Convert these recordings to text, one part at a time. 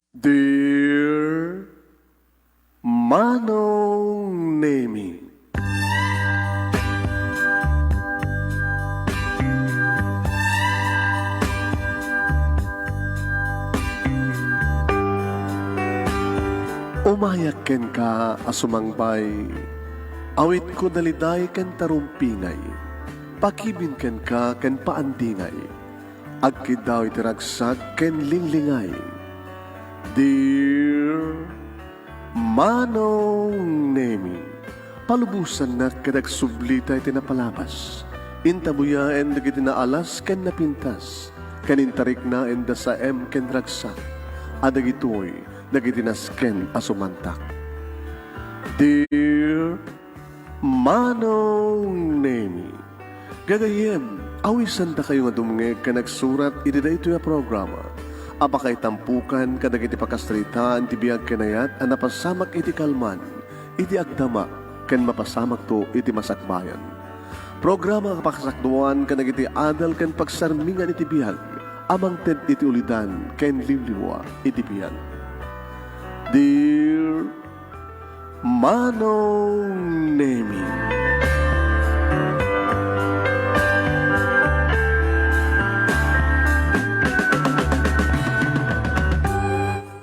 Dear Manong Nemi, umayak ken ka asumangbay, awit ko daliday ken tarumpingay, pakibin ken ka ken paandingay, agkid daw itiragsak ken linglingay. Dear Manong Nemi, palubusan na kadag sublita iti napalabas. Intabuyaen dagiti naalas ken napintas, kanintarik na enda sa ken ragsak, adagitoy dagiti nasken asumantak. Dear Manong Nemi, gagayem, awisan da kayo nga dumngeg ka nagsurat iti daytoy a programa. Apakay tampukan kadag iti pakastritaan ti biyag kanayat a napasamak iti kalman, iti agdama, ken mapasamak to iti masakbayan. Programa kapakasakduan kadag iti adal ken pagsarmingan iti biyag, amang ted iti ulidan ken liwliwa iti biyag. Dear Manong Nemi,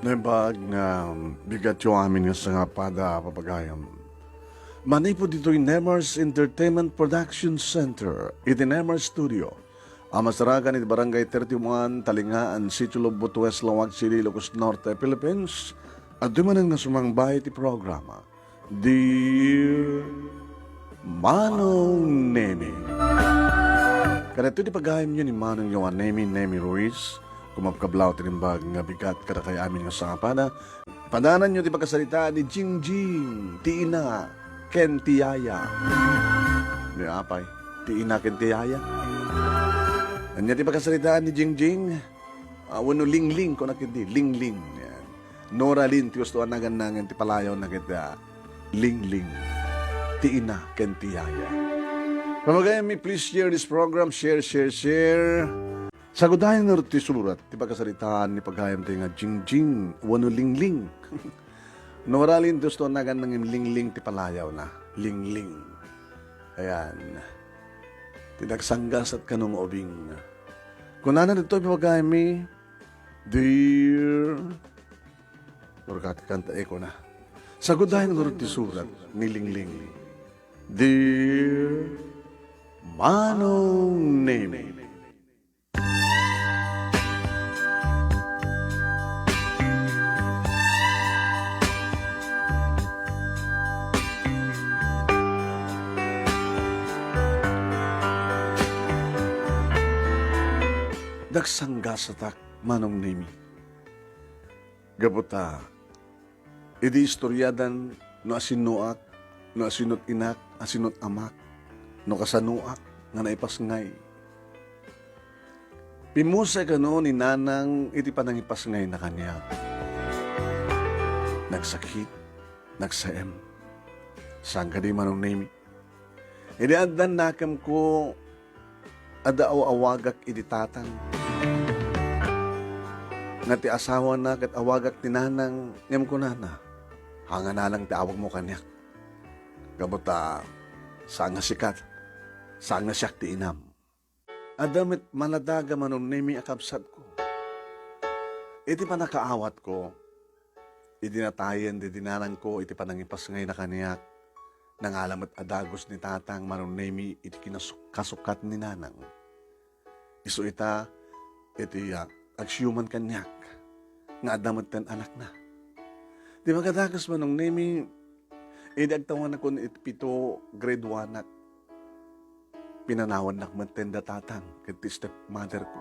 Naibag nga bigat yung amin nga sa nga pada papagayam. Manay po dito yung Nemers Entertainment Production Center, iti Nemers Studio. Amasaragan iti Barangay 31, Talingaan, Sitio Lobot West, Lawag City, Ilocos Norte, Philippines. At dumanan nga sumangbay iti programa. Dear Manong Nemi. Kanito di pagayam nyo ni Manong yung Nemi Ruiz. Kumapkablaw tinimbag nga bigat kada kay amin nga sangapada. Padanan nyo ti pagkasalita ni Jing Jing, ti ina, ken ti yaya. Di apay, ti ina ken ti yaya. Anya ti pagkasalita ni Jing Jing, wano lingling ko nakindi, lingling. Yan. Nora Lin, ti gusto anagan nangan ti palayaw na kita, lingling, ti ina ken ti yaya. Pamagayam mi, please share this program, share. Sagudayan na ti sulurat, ti pagkasalitaan ni paghayam ti nga jing wano lingling. Noralin gusto nagan ng lingling ti palayaw na, lingling. Ayan. Tinagsanggas at kanong obing. Kung nana dito paghayam mi, dear, urkat kanta eko na. Sagudayan na ti surat ni lingling. Dear Manong Nemi. Dagsangga sa tak, Manong Nemi. Gabuta, idi istoryadan no asinuak, no asinot inak, asinot amak, no kasanuak, nga naipasngay. Pimusay ka no ni nanang iti panangipasngay na kanya. Nagsakit, nagsaem. Saan ka di, Manong Nemi? Idi adan nakam ko adao awagak iti tatang. Nga ti asawa na kat awagak ti nanang ngem ko nana. Hanga na lang ti awag mo kanyak. Gabuta, saan nga sikat, saan nga siyak ti inam. Adamit manadaga Manong Nemi akabsat ko. Iti panakaawat ko, iti natayan di dinanang ko, iti panangipas ngay na kanyak. Nangalamat adagos ni tatang Manong Nemi, iti kasukat ni nanang. Isu ita, iti agsyuman kanyak, nga adamat ten anak na. Di magadagas Manong Nemi, iti agtawan ako iti 7 grade 1 nak. Pinanawan nak matenda tatang, iti stepmother ko.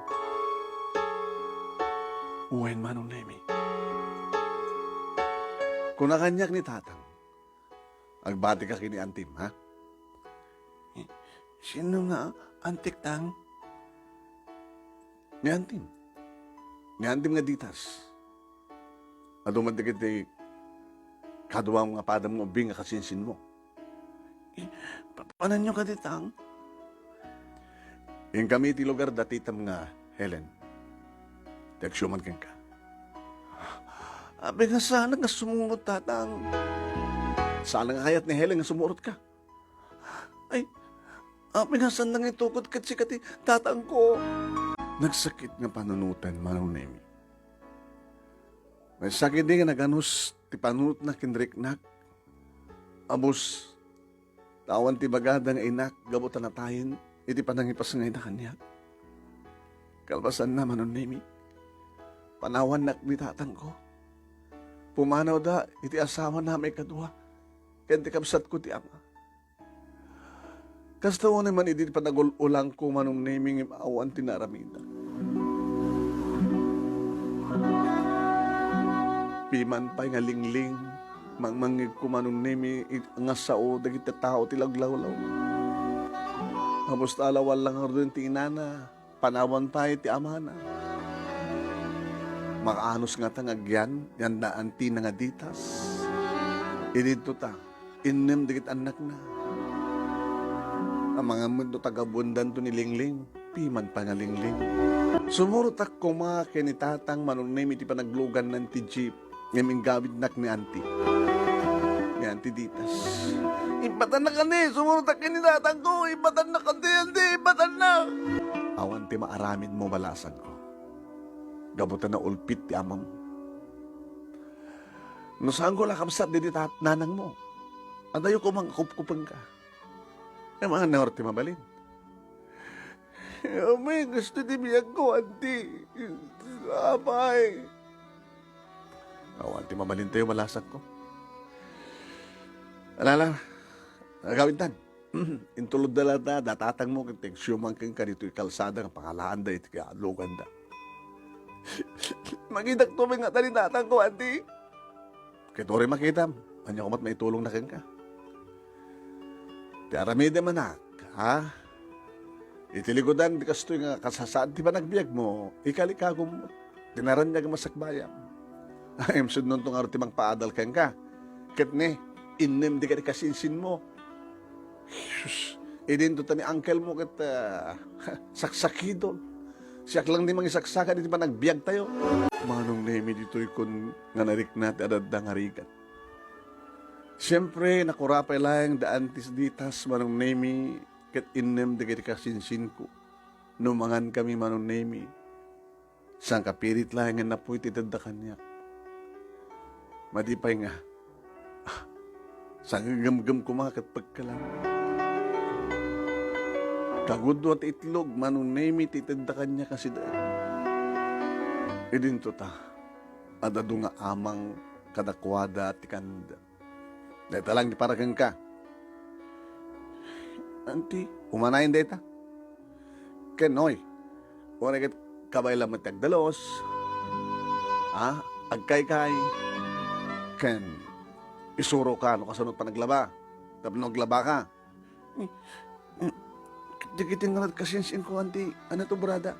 Uwen Manong Nemi. Kung nakanyak ni tatang, agbati ka kini antim, ha? Sino nga antik tang? Ni antim. Ni antim nga ditas. Adumadigit ay kadwa mga padam mo bing nga kasinsin mo. Papanan nyo ka ditang? Yung kami ti lugar datitam nga Helen. Teksyuman ken ka. Abi nga sana nga sumurot tatang. Sana nga kayat ni Helen nga sumurot ka. Ay, abi nga sana nga itukod kat sikati tatang ko. Nagsakit nga panunutan Manong Nemi. May sakit din nga naganus ti panunut na kinriknak. Abos, tawan ti bagadang inak, gabutan na tayin, iti panangipas nga ina kanya. Kalbasan na Manong Nemi. Panawan nak ni tatang ko. Pumanaw da, iti asawa na may kadwa. Kaya ti kabsat ko ti ama. Kasta mo naman iti panagul-ulang ko Manong Nemi ng awan tinaramida. Piman pa'y nga lingling, mangmangig ko Manong Nemi, nga sao, dagiti tao tilaglawlaw. Hapos talawal lang rin ti inana, panawan pa'y ti amana. Makaanos nga tangagyan, yan na anti na nga ditas. Idito ta, inem dikit anak na. Ang mga mundo tagabundan to ni Lingling, piman pa nga Lingling. Sumurot ako mga kinitatang Manong Nemi ti panaglugan ng ti jeep, ngaming gawid nak ni auntie. Ni auntie ditas. Ipatan na ka ni, sumurot ako kinitatang ko, ipatan na ka ni, auntie, ipatan na. Awan ti maaramin mo balasan ko. Gabutan na ulpit ti amam. No saan ko lakabsat di nanang mo. Adayo ko mga kupkupan ka. Eh mga naorti mabalin. May gusto di biyag ko, auntie. Abay. Awan ti mabalin tayo malasak ko. Alala, gawin tan. Intulod na lata, datatang mo kiting siyumang kang kanito kalsada ng pangalaan da iti kaalugan da. Magidak to may nga talinatang ko, auntie. Kito rin makita, anya kumat may tulong na kang ka. Ti aramide manak, ha? Itiligudan, di kastoy nga kasasaan, di ba nagbiag mo, ikalikagom mo, tinaran niya masakbayam. Ayam sud nun tong arutimang paadal kang ka. Kat ne, inem di ka di kasinsin mo. Sus, idin to ta ni uncle mo kat saksakidol. Siyak lang di mga isaksakan, di ba nagbiag tayo? Manong Nemi dito'y kun nga nariknat adadang harigat. Siyempre, nakurapay lang daan tis ditas Manong Nemi kat inem di kasinsin ko. Numangan kami Manong Nemi. Sang kapirit lang nga napoy titadakan niya. Madipay nga. Sang gamgam kumakat pagkalang. Kagudo at itlog, Manong Nemi, titadakan niya kasi dahil. Idin to ta, adado nga amang kadakwada at ikanda. Dahil talang di paragang ka. Auntie, umanayin dahil ta. Kenoy, kung kat kabay lang matagdalos, agkay-kay, ken, isuro ka, no kasunod pa naglaba. Tapos naglaba ka. Dikitin nga kasinsin ko, auntie. Ano to, brada?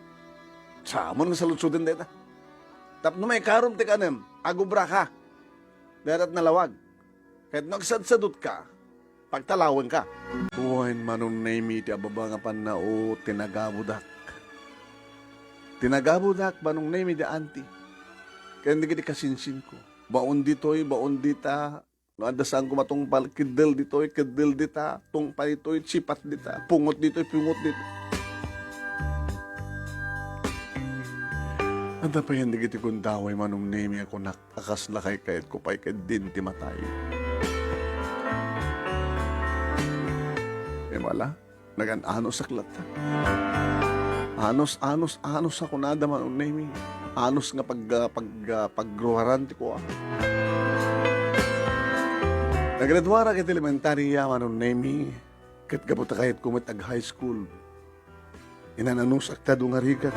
Samon nga saludsudin deta. Tap no may karom ti kanem, agubra ka. Darat nalawag. Kahit nagsadsadot ka, pagtalawang ka. Buhain Manong Nemi ti ababa nga panao, tinagabudak. Tinagabudak, Manong Nemi di auntie. Kaya hindi kasinsin ko. Baon dito'y, baon dita. No, andasaan ko matong kidel dito'y, kidel dita. Tong pa dito'y, sipat dita. Pungot dito'y, pungot dita. Anda pa yan, digiti kong daway Manong Nemi ako nakakas na kay kayat ko pa'y kadin ti matay. Eh wala, nagan-anos saklat ta. Anos ako nada Manong Nemi. Anos nga pagruharan ti ko Nagradwara kit elementarya Manong Nemi. Kat kaputa kahit kumitag high school. Inananusak ta dung harigat.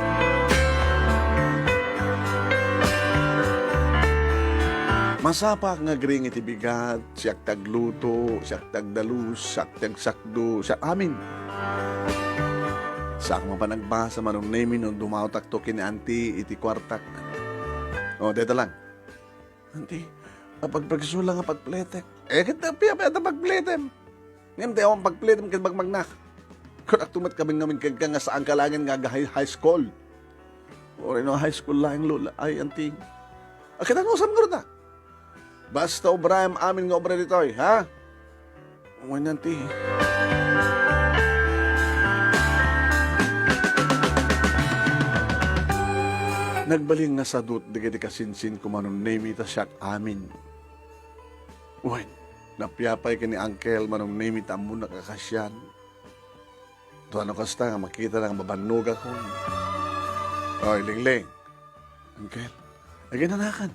Masapak nga gring iti bigat, siyak tagluto, siyak tagdalus, siyak tagsakdo, siyak amin. Sak mo pa nagbasa Manong Nemi nung dumautak to kini auntie iti kwartak. O, dito lang. Auntie, pagpagsula nga pagpletek. Kita piyapeta pagpletem. Ngayon tayo ang pagpletem kaya magmagnak. Kung aktumat kami ngamin kaya nga saan ka langin nga high school. O rin high school lang lula. Ay, auntie. Kita nusam ko na. Basta obrahim amin nga obra ditoy, ha? Uwan nanti. Nagbaling nga sa dut, di kasinsin ko manong name ita siyak amin. Uwan, napiyapay ka ni Uncle manong name ita mo nakakasyan. Ito ano kasta nga makita ng mabanog ako. Oy, Lingling. Uncle, naginanakan.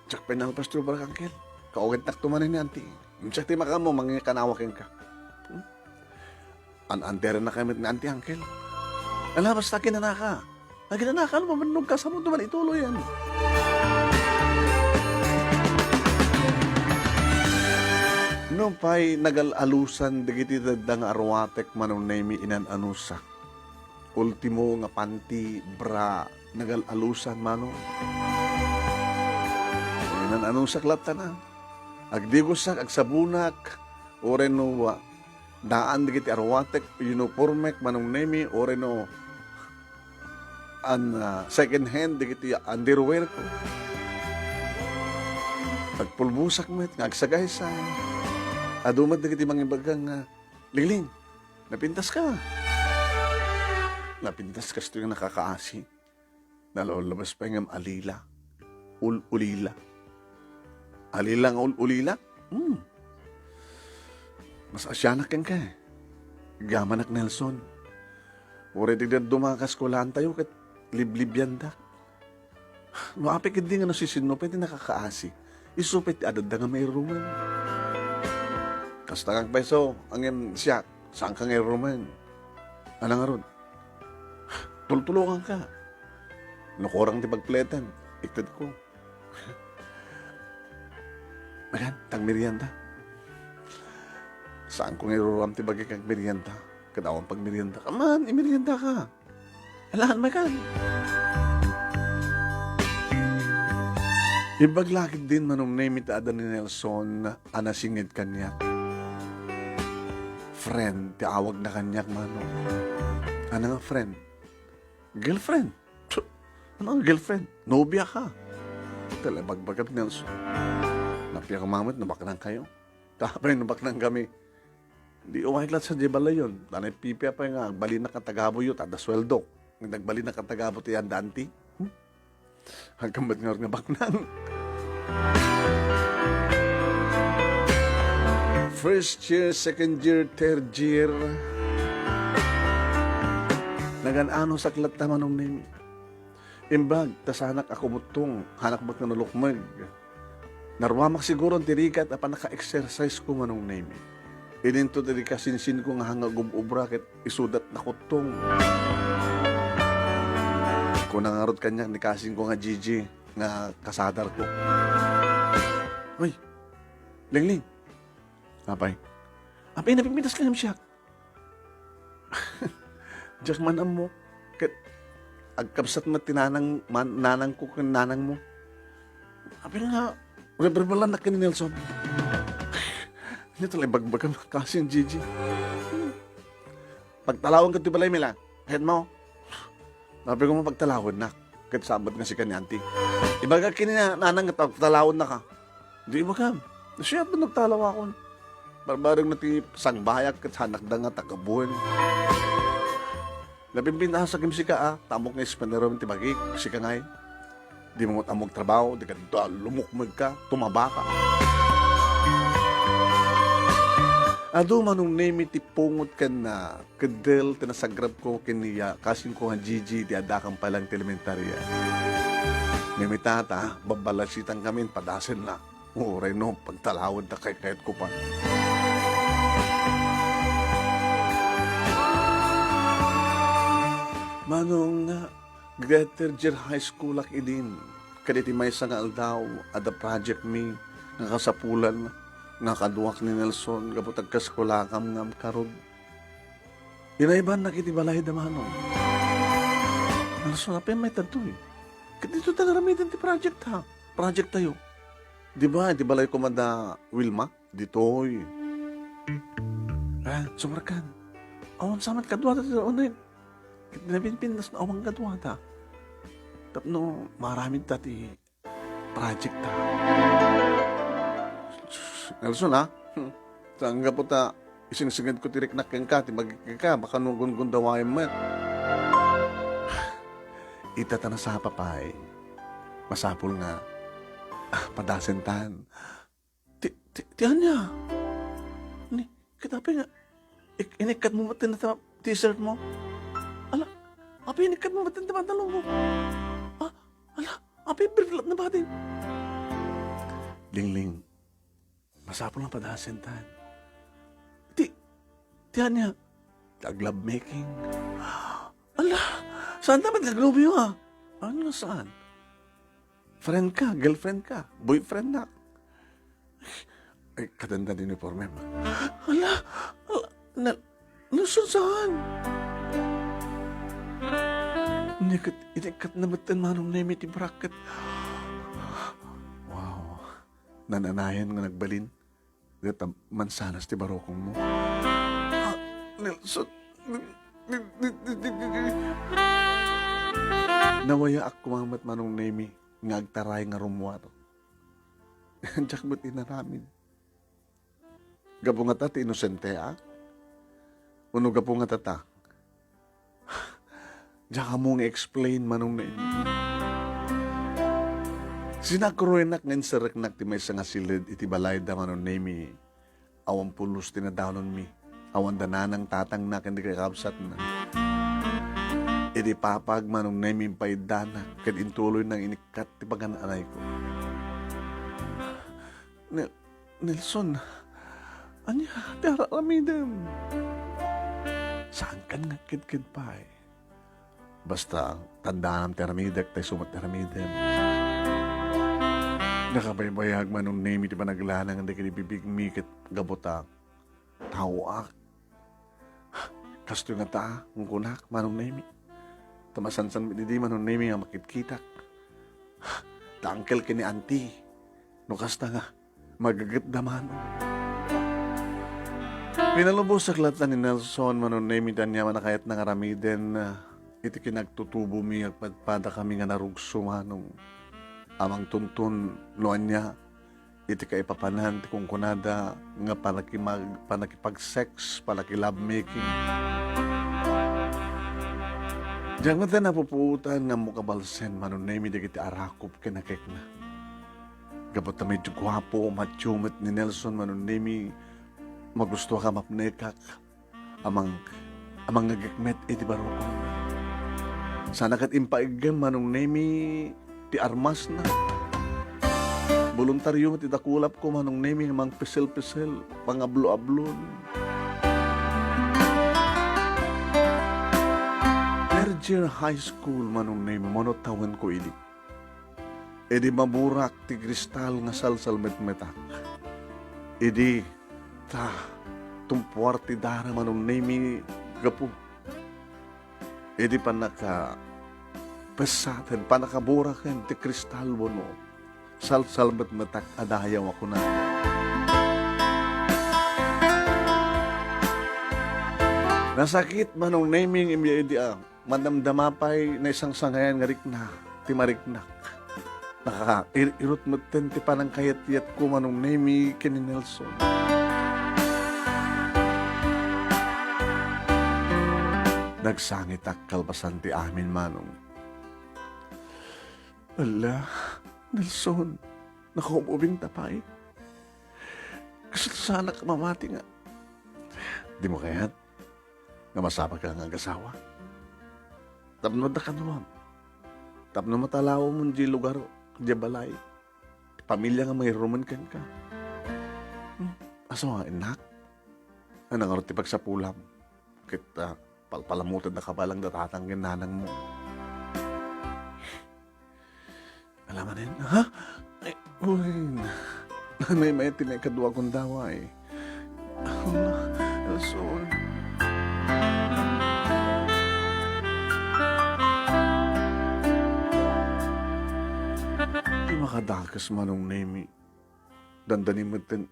Tsak pa na pastor ba, Uncle? Kaugat nak tumanin ni auntie. Tsak ti makamo, manginga kanawakin ka. An-antera na kami ni auntie, Uncle. Ala, basta kinanaka. Naginanaka, mabanog ka sa mundo, malituloy yan. No pa'y nagalalusan digiti dadang arwatek manong nemi inan anusak. Ultimo nga panty, bra, nagalalusan mano. Inan anusak lata na. Agdigusak, agsabunak, oren no daan digiti arwatek, uniformek manong nemi, oren no second hand digiti underwear ko. Agpulbusak met, ngagsagay-say. Adumat na kiti mga bagang Lingling, napintas ka. Napintas ka ito yung nakakaasi. Nalolabas pa yung alila. Ulila. Alila nga ulila? Mas asyanak yan ka eh. Gamanak Nelson. Ure tignan dumakas ko lang tayo kat liblib yan da. No apik hindi nga nasisino, pwede nakakaasi. Isupit adad nga may ruman. Kasta kang peso, ang yan siya, saan kang ruman? Ano nga ron? Tultulungan ka. Nakurang di pagpletan, iktad ko. Magan, tang merienda. Saan ko ngayon ti bagay kang merienda? Kadawang pag merienda ka. Man, imerienda ka. Alaan, magan. Ibaglakid din manong namit ada ni Nelson na anasingit kanya. Friend, tiawag na kanyak manong. Ano nga friend? Girlfriend. Ano nga girlfriend? Nobya ka. Talabagbagat Nelson. Napiya ka mamit, nabaknang kayo. Tapay nabaknang kami. Di uwahiklat sa jebala yun. Tanay pipia pa nga, bali na katagabo yun, tada sweldo. Nagbali na katagabo ti andanti. Hanggang ba't nga baknang? First year, second year, third year. Nagan-ano sa klat naman nung name. Imbag, tasanak ako mutong, hanak ba't na nalukmag. Narwamak siguro ang tirikat at naka-exercise ko manong name. Ininto diri kasinsin ko nga hanga gumubra ket isudat na kutong. Kung nangarot kanya, nikasin ko nga Gigi, nga kasadar ko. Uy, Lingling. Apay, napipintas ka naman siya. Diyak manam mo. Ket, agkapsat na tinanang, nanang ko kan nanang mo. Apay nga, reberbalan na ka ni Nelson. Hindi talaga bagbagam kasi yung Gigi. Pagtalawang ka ito balay mila, head mo. Napay ko mo pagtalawad na. Ket sabat nga si kanyanti. Ibaga kinina nanang nga pagtalawad na ka. Di ba ka? Siya ba nagtalawa ako? Barbarang nati sangbayak ket hanak da nga takabuhan. Labimpinta sa kim sika tamok nga ispanerom ti bagik sika ngay. Di mo tamok trabaho, di ka lumukmag ka, tumaba ka. Ado manong name ti pungot ka na kadel tinasagrab ko kiniya kasin ko nga Gigi di adakang palang elementarya. Name tata, babalasitan kami padasin na. Uray no, pagtalawad na kahit ko pa. Manong Greater Jer High School ak idin. Kaditi may nga aldaw, ada project mi, nga kasapulan, nga kaduwak ni Nelson, kapag kaskulakam ngam karod. Inaiban na kiti balay da manong. Nelson, apa may tantoy? Kadito tagaramitan ti project ha. Project tayo. Di ba, di balay komanda Wilma? Ditoy. Sumarkan. Awan samat kadwa ta sa unin. Pinapinpinas na awang kadwa ta. Tapno, maraming tati project ta. Nelson, ha? Saan ka po ta, isingsingad ko tirik na keng ka, timagiging ka, baka nung gundawain mo. Itata na sa papay. Masapul nga. Padasentan. Tiyan niya. Ni, kitapi nga. Inikat mo matin na t-shirt mo. Ala, api inikat mo matin na pantalong mo. Ala, api birflat na ba din? Lingling, masapul ang padasentan. Tiyan niya. Kag-love making. Ala, saan naman kag-love yun ha? Ano nga saan? Friend ka, girlfriend ka, boyfriend na. Ay, katanda din uniforme mo. Ala, nasun saan? Inikat na ba't manong na ti bracket? Wow, nananayan nga nagbalin. Gata mansanas ti barokong mo. Nelson, nawaya ak kumamat manong nemi ngagtaray nga rumwaro. Diyak ba't inaramin? Gapo nga ta, ti inosente ak? Uno gapo nga tata? Diyak ka mong explain manong nemi. Sinakruenak nga insaraknak ti may nga silid iti balay da manong nemi. Awan pulos tinadawnon mi. Awan dananang tatang na kandi kakabsat na. Iti papag manong namin paidana kad intuloy ng inikat ti pagananay ko. Nelson, anya, tara ramidem. Saan ka nga kid pa eh? Basta tandaan ang teramidek tayo sumat teramidem. Nakabaybayag manong namin ti panaglanang hindi ka bibig mikit gabotak. Tawak. Kasto nga ta, ng kunak manong namin. Tamasansan di manong nemi nga makitkitak. Tangkel kini auntie. Nukasta nga, magagat daman. Pinalubos sa klatan ni Nelson manong nemi tanya manakayat na ngaramiden iti kinagtutubo mi agpadpada kami nga narugso manong amang tuntun noan niya iti kaipapanan ti kung kunada nga panakipag-sex, panakilove making. Diyan nga tayo napupuutan nga mukabalsen manon na imi digiti arakop kinakek na. Gabot na medyo gwapo, matsyumit ni Nelson manon na imi magusto ka mapnekak amang nagikmet iti barokon. Sana kat impaigem manong na imi ti armas na. Voluntaryo ti dakulap ko manong na imi amang pisel-pisel, pangablo-ablon. Third high school manong na monotawan ko ili. Edi maburak ti kristal nga salsal metmetak. Edi tumpuar ti dara manong na gapu. Edi panaka pesaten, panakaburaken ti kristal bono. Salsal metmetak adayaw ako na. Nasakit manong naming edi mandamdamapay na isang sangayan nga rikna, timariknak. Nakaka-irot mo ti panang kayat-yat ko manong nemi kini Nelson. Nagsangit ak kalbasan ti amin manong. Ala, Nelson, nakaumubing tapay. Kasi sana ka mamati nga. Di mo kaya't nga masama ka nga gasawa. Tapno da ka naman. Tapno matalaw mo di lugar, di balay. Pamilya nga may ruman ka. Asa mga inak? Anang arot tipag sa pulam. Kita palpalamutan na kabalang datatang ginanang mo. Alam mo rin, ha? Ay, uy. May tinay kadua kong daway. Elson. Makadakas manong nemi. Dandanin mo tin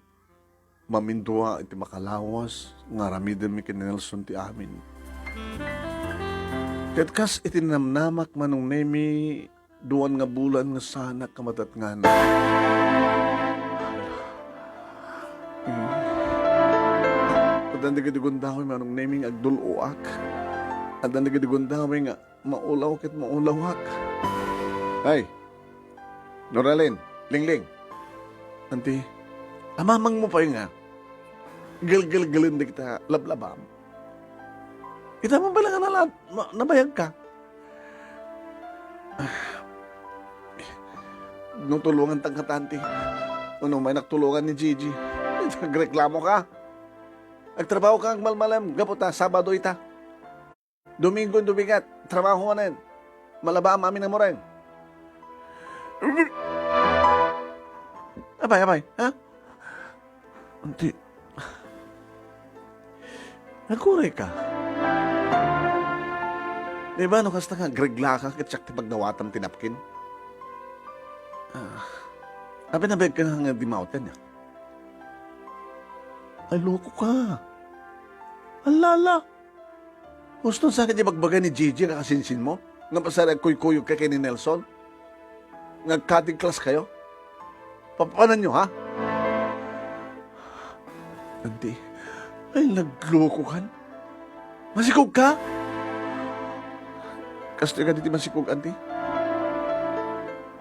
mamindua iti makalawas nga ramiden mi kin Nelson ti amin. Ket kas iti namnamak manong nemi duwan nga bulan nga sana kamatat nga na. Adan nagadigundahoy manong naming agduluak. Adan nagadigundahoy nga maulaw kit maulawak. Ay, Noralyn, Lingling. Auntie, amamang mo pa yung nga. Gal-gal-galin na kita lablabam. Kita mo ba lang na nabayag ka? Nung tulungan tang katanti. Nung may naktulungan ni Gigi. Nagreklamo ka. Nagtrabaho ka ang malmalam. Gaputa, Sabado ita. Domingo dumigat. Trabaho ka na yun. Malaba ang amin na mo rin. Abay, ha? Auntie. Nagkuray ka. Diba, no, kasta nga, gregla ka, kitsak ti pagnawatam tinapkin. Abi na beg ka nga di mountain niya. Ay, loko ka. Alala. Gusto sa akin di magbaga ni Gigi kakasinsin mo? Nga pasarag kuy-kuyog ka kay ni Nelson? Nag-cutting class kayo? Papanan nyo, ha? Auntie, ay nagloko ka. Masikog ka? Kasto ka dito masikog, auntie?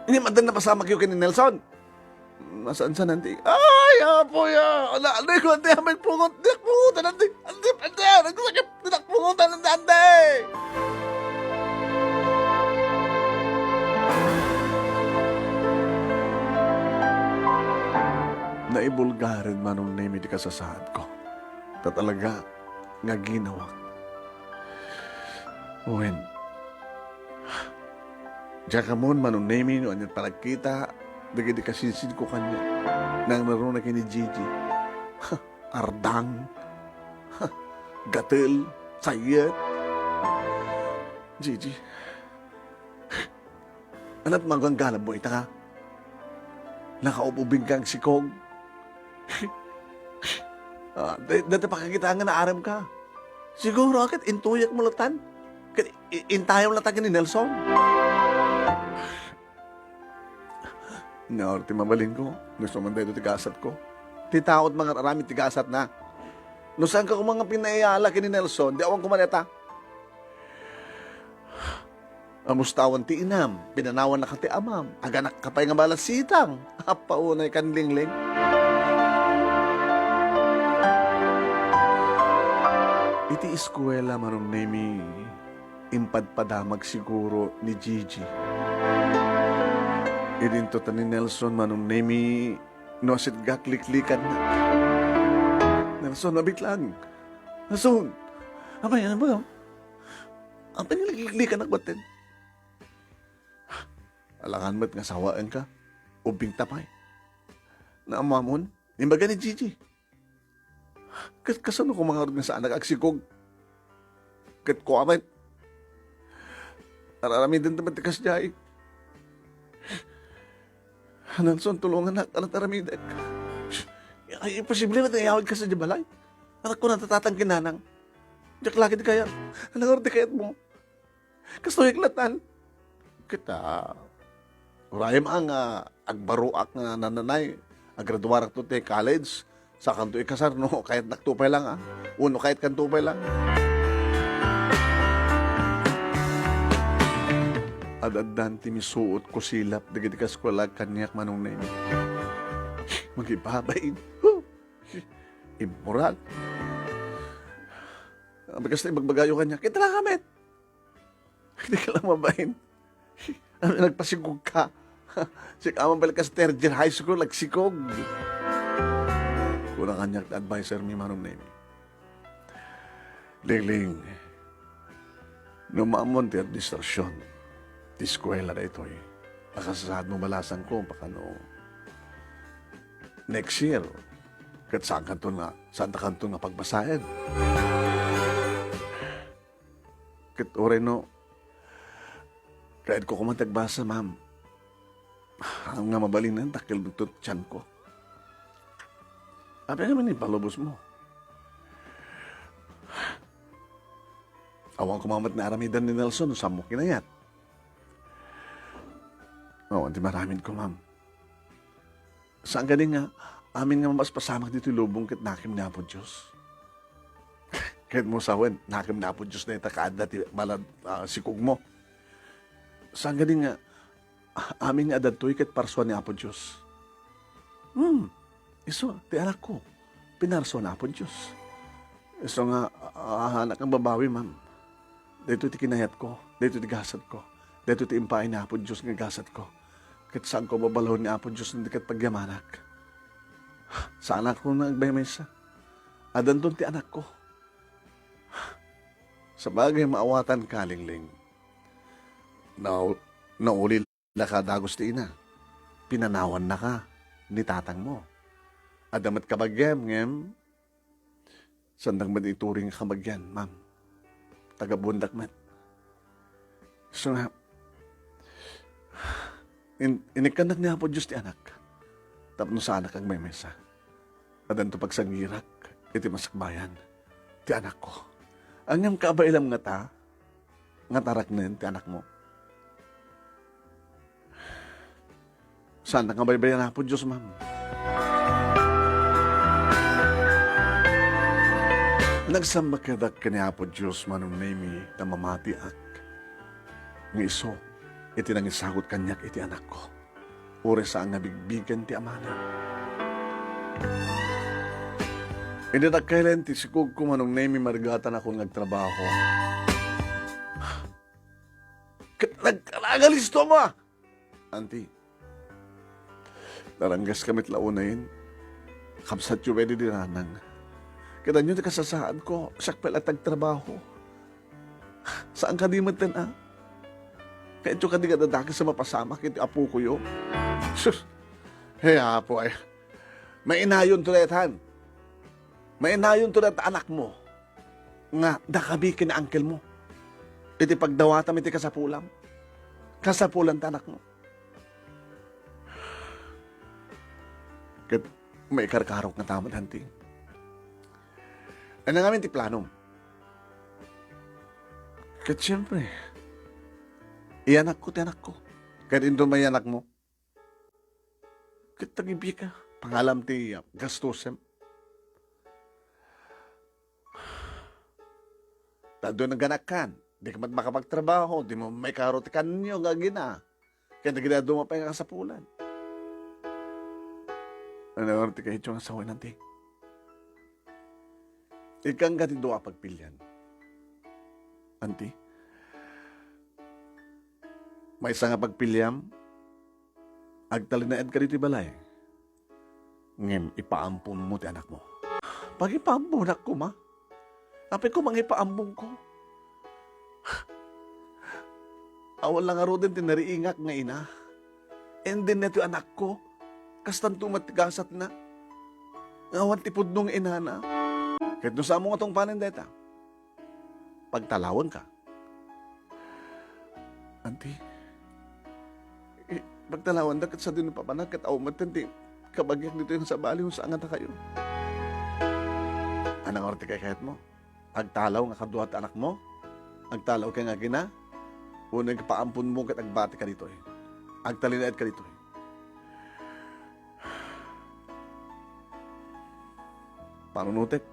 Hindi madan na pasama kayo kay ni Nelson. Nasaan sa auntie? Ay, apo ya. Ala, ko, auntie, amin pungot. Dinak pungotan, auntie. Auntie, nagkusakip. Dinak pungotan, auntie. Naibulgarin manong name di kasasahad ko. Ta talaga nga ginawa. When diya ka mon manong name no anyan palagkita dagi di kasinsin ko kanya nang naroon na kini Gigi. Ardang. Gatel. Sayet. Gigi. Anat maganggalab mo ita ka? Nakaupubing kang sikog. Dati pakakita nga naaram ka. Siguro akit intuyak mo latan. Intayam latan ni Nelson. Naorti mabalin ko. Gusto man tayo tigasat ko. Titaot mga arami tigasat na. No saan ka kung mga pinayala kini Nelson, di awang kumaleta. Amustawan ti inam, pinanawan na ka ti amam, aganak kapay nga balasitang, apaunay kan Lingling. Iti eskwela manong nemi, impadpadamag siguro ni Gigi. Idinto ta ni Nelson manong nemi, nosit gakliklikan na. Nelson, mabit lang. Nelson, abay, ano ba? Ang paniliklikan na batin. Alangan mo't nga sawaan ka. Ubing tapay. Naamamon, imbaga ni Gigi. Kasano ko mga nga saan nag-agsikog? Kat ko amit. Ararami din naman tikas jay. Nelson, tulungan na. Alat arami din. Ay, imposible na nayawag ka sa jabalay. Anak ko natatatang kinanang. Diyak lagi di kaya. Anak ko di kaya mo. Kastoy klatan. Kita. Urayam ang agbaruak na nananay. Agraduarak to te college. Sa kanto ikasar, no? Kahit naktupay lang, Uno, kahit kantupay lang. Adadan ti misuot ko silap. Dagitikas ko lag kanyak manong na ini. Mag-ibabain. Immoral. Bagas na ibagbagayo kanya. Kita lang kamit. Hindi ka lang mabahin. Nagpasigog ka. Si kamang balik ka sa third year high school, nagsikog. Kulang kanyak advisor mi manong na ini. Lingling. Numamon ti administrasyon. Ti eskwela na ito eh. Nakasasahad mo balasan ko pakano next year, kat saan kanto nga pagbasahin. Kat oray no, kahit ko kumatagbasa, ma'am, ang nga mabalin na, takil dutot tiyan ko. Abi naman palubos mo. Awang kumamat na aramidan ni Nelson, saan mo kinayat? Oo, hindi maramin ko, ma'am. Saan galing nga, amin nga mas pasamak dito lubong kit nakim na po Diyos. Kahit mo sawen, nakam na po Diyos na itakaad na malad sikog mo. Saan galing nga, amin nga adad to'y kahit parsuan ni Apo Diyos. Iso, ti anak ko, pinarsuan na Apo Diyos. Iso nga, anak ang babawi, ma'am. Dito ti kinayat ko, dito ti gasat ko, dito ti impain ni Apo Diyos nga gasat ko. Kahit saan ko babalawin ni Apo Diyos hindi kat pagyamanak. Sa anak ko nagbaymay siya. Adan doon ti anak ko. Sa bagay maawatan kalingling. Naulil na ka dagos ti ina. Pinanawan na ka ni tatang mo. Adamat kabagyan, ngem. Sandang man ituring kabagyan, ma'am. Taga-bundak mat. So nga, inikanak niya po Diyos ti anak. Tapno sa anak ang may mesa. Adan to pagsangirak, iti masakbayan, ti anak ko. Ang kabailam nga ta, nga tarak na ti anak mo. Saan nga baybayan na po Diyos, ma'am? Nagsambakadak ka niya po Diyos, manong nami, na mamatiak. Nga iso, iti nang isagot kanyak iti anak ko. Ure saan nga bigbigan ti amana. Hindi na kailan ti sikog ko manong nami marigatan ako nagtrabaho. Nagkalagalisto mo! Auntie, naranggas kamit launayin. Kapsat yung pwede diranang. Kita nyo kasasaan ko, sakpel at nagtrabaho. Saan ka di matan, ah? Kaya ito ka di kadadaki sa mapasama, kiti apo ko yun. Sus, hey apo ay, may inayon tuletan. May inayon tulet anak mo. Nga, dakabikin na uncle mo. Iti pagdawatam iti kasapulam. Kasapulan ta anak mo. Kaya may karkarok na tamad hanting. Ano nga ti plano? Kaya siyempre, iyanak ko, tiyanak ko. Kaya rin may anak mo. Kaya tagibi ka. Pangalam ti gastusem. Tado naganak kan. Di ka makapagtrabaho. Di mo may karotikan nyo nga gina. Kaya naginado mo pa yung kasapulan. Ano ti kahit yung asawa nanti? Ikang gati doa pagpilyan. Auntie, may isa nga pagpilyam, agtalinaed ka dito balay. Ngem, ipaampun mo ti anak mo. Pag ipaampun ako, ma. Apay ko mga ipaampun ko. Awal lang aro din tinariingak nga ina. And then neto anak ko, kastan tumatigasat na. Ngawan tipod nung ina na. Kahit nung sa mo nga tong panendeta, pagtalawan ka. Auntie, pagtalawan na kat sa din papanak kat awmatan ti kabagyak dito yung sa bali yung saan nga kayo. Anang orte kay kahit mo? Agtalaw nga kaduhat anak mo? Agtalaw kay nga gina? Unang paampun mo kat agbati ka dito eh. Agtalinaed ka dito eh. Panunutek.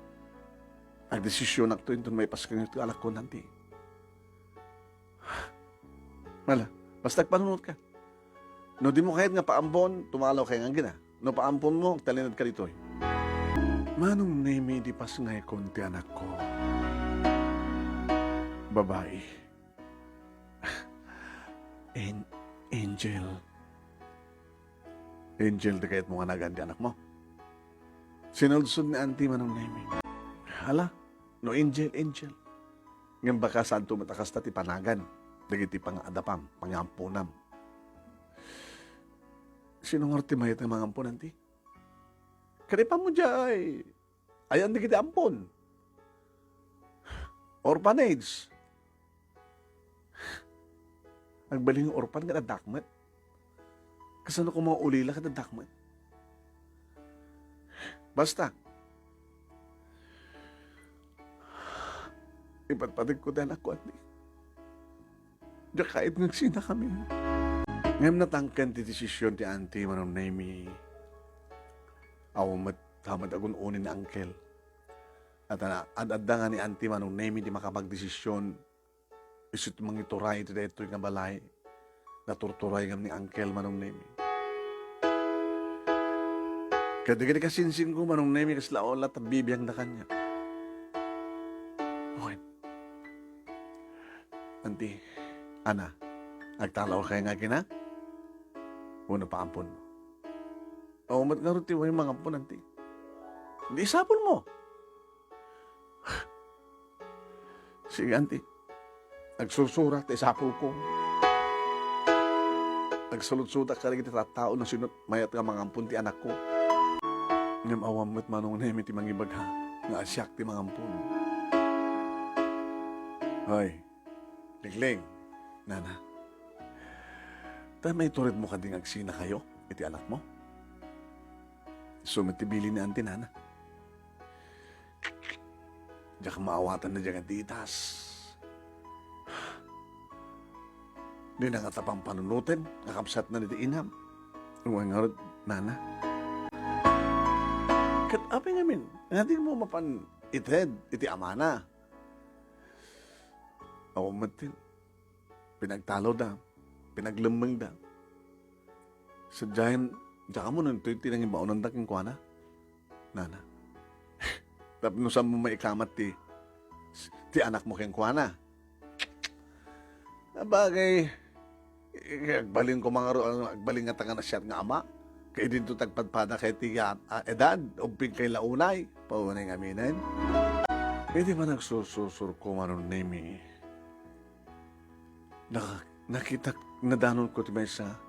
Ang desisyon na ito, ito may paskang ito, alak ko nanti. Mala, basta panunod ka. No, di mo kahit nga paambon, tumalaw kayo nga gina. No, paampon mo, talinad ka dito eh. Manong name di pas nga konti anak ko. Babae. Angel. Angel, di kahit mo nga naganti anak mo. Sinulsod ni auntie manong name. Hala, no angel. Ngayon baka saan tumatakas na ti panagan. Dagiti pangadapam, pangampunam. Sinong arti mayat ng mga ampunan ti? Kanipa mo dyan ayan di kita ampun. Orphanage. Nagbaling orphan ka na dakmat. Kasano ko mga ulila ka na dakmat? Basta, ipatpatig ko din ako at di. Diya kahit nagsina kami. Ngayon natangkan ti desisyon ti auntie manong nami. Aw tamad agun unin na uncle. At adda nga ni Auntie manong nemi di makapagdesisyon. Isut mangituray ito dito nga balay. Naturturay ngam ni Uncle manong nemi. Kada kasinsin ko manong nemi kas laola tabibiyang na kanya. Okay. Auntie, Ana, nagtalaw kayo nga kina? Una pa ampon mo. O, mat nga ruti mo yung mga ampon, Auntie. Hindi isapon mo. Sige, Auntie. Nagsusurat, isapon ko. Nagsulot-sudak ka rin kita tao na sinot mayat nga mga ampun ti anak ko. Ngam awam mo't manong nemi ti mangibagha. Nga asyak ti mga ampun. Hoy, Ligling, Nana. May turid mo ka ding agsina kayo, iti anak mo. Sumit ti bili ni Auntie Nana. Diyak maawatan na diyan ang titas. Di na nga tapang panunutin, nakapsat na niti inam. Uwang nga Nana. Kat api ngamin, natin mo mapan ited, iti amana. Ako matin, pinagtalo da, pinaglamang da. Sadyahin, diyan mo nung tinangin ba unang daking kwa na? Nana. Tapos nung saan mo maikamat ti anak mo kayong kwa na? Bagay, agbaling ko mga agbaling nga tanga na siya nga ama. Kaya din ito tagpadpada kay ti edad, umping kay launay, paunay ng aminin. Pwede ba nagsususur ko manon nemi? Nakita, nadanon ko ti may sa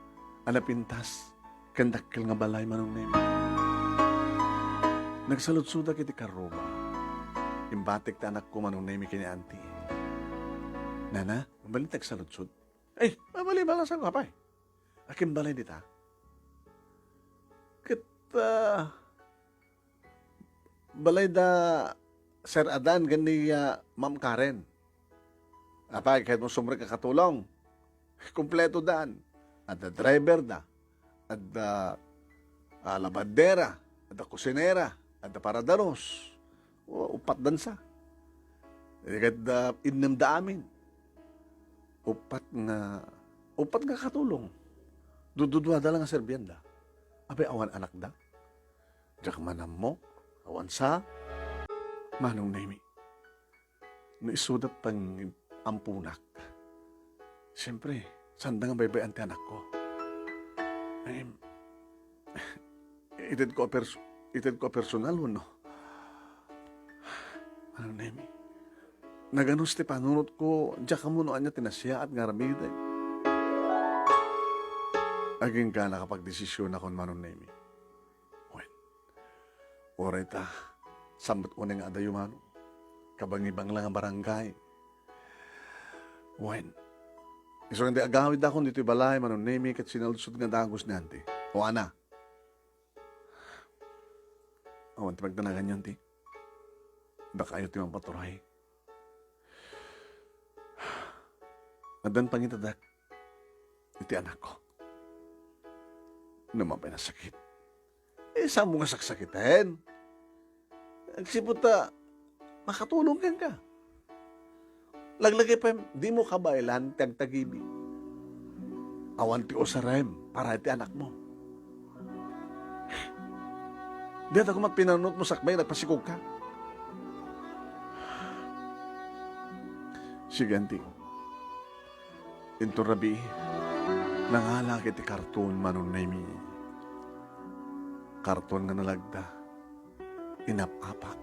anapintas, kandakil nga balay manong nemi. Nagsalutsuda kiti karoba, imbatik ta anak ko manong nemi kini Auntie. Nana, mabalin tagsalutsud? Ay, mabali ba lang sa kapay? Akin balay dita? Balay da Sir Adan gani Ma'am Karen. Apay, kahit mo sumre kakatulong. Kompleto daan. At the driver da. At the labandera. At the kusinera. At the paradaros. Upat dansa. At the innam da amin. Upat nga katulong. Dududwa da lang nga serbianda. Abay, awan anak da. Diyak manam mo. Awan sa. Manong nemi. Naisudat pang ampunak. Siyempre, sanda nga baybay ante anak ko. Ay, itid ko personal mo, no? Ano, Nemi? Naganos ti panunot ko, diya ka mo noan niya tinasya at ngaramide. Aging ka nakapag-desisyon ako manon, Nemi. Wen, oray ta, sambot ko nga adayo mano. Kabang-ibang lang ang barangay. Wen, iso hindi agawid ako dito balay, manon nemi, kat sinalusod nga dagos nanti. O ana? Awan, tipagdanagan yan, ti. Baka ayaw ti mapaturay. Adan pangitadak, iti anak ko. Naman pa nasakit. Saan mo nga saksakitin? Agsiputa, makatulong ka. Laglagay pa, di mo kabailan, tagtagibi. Awan ti osarem, para iti anak mo. Di ako mapinanot mo sakbay, nagpasikog ka. Sige, Auntie. Into rabi, nangalak iti karton manon na imi. Karton nga nalagda, inapapak.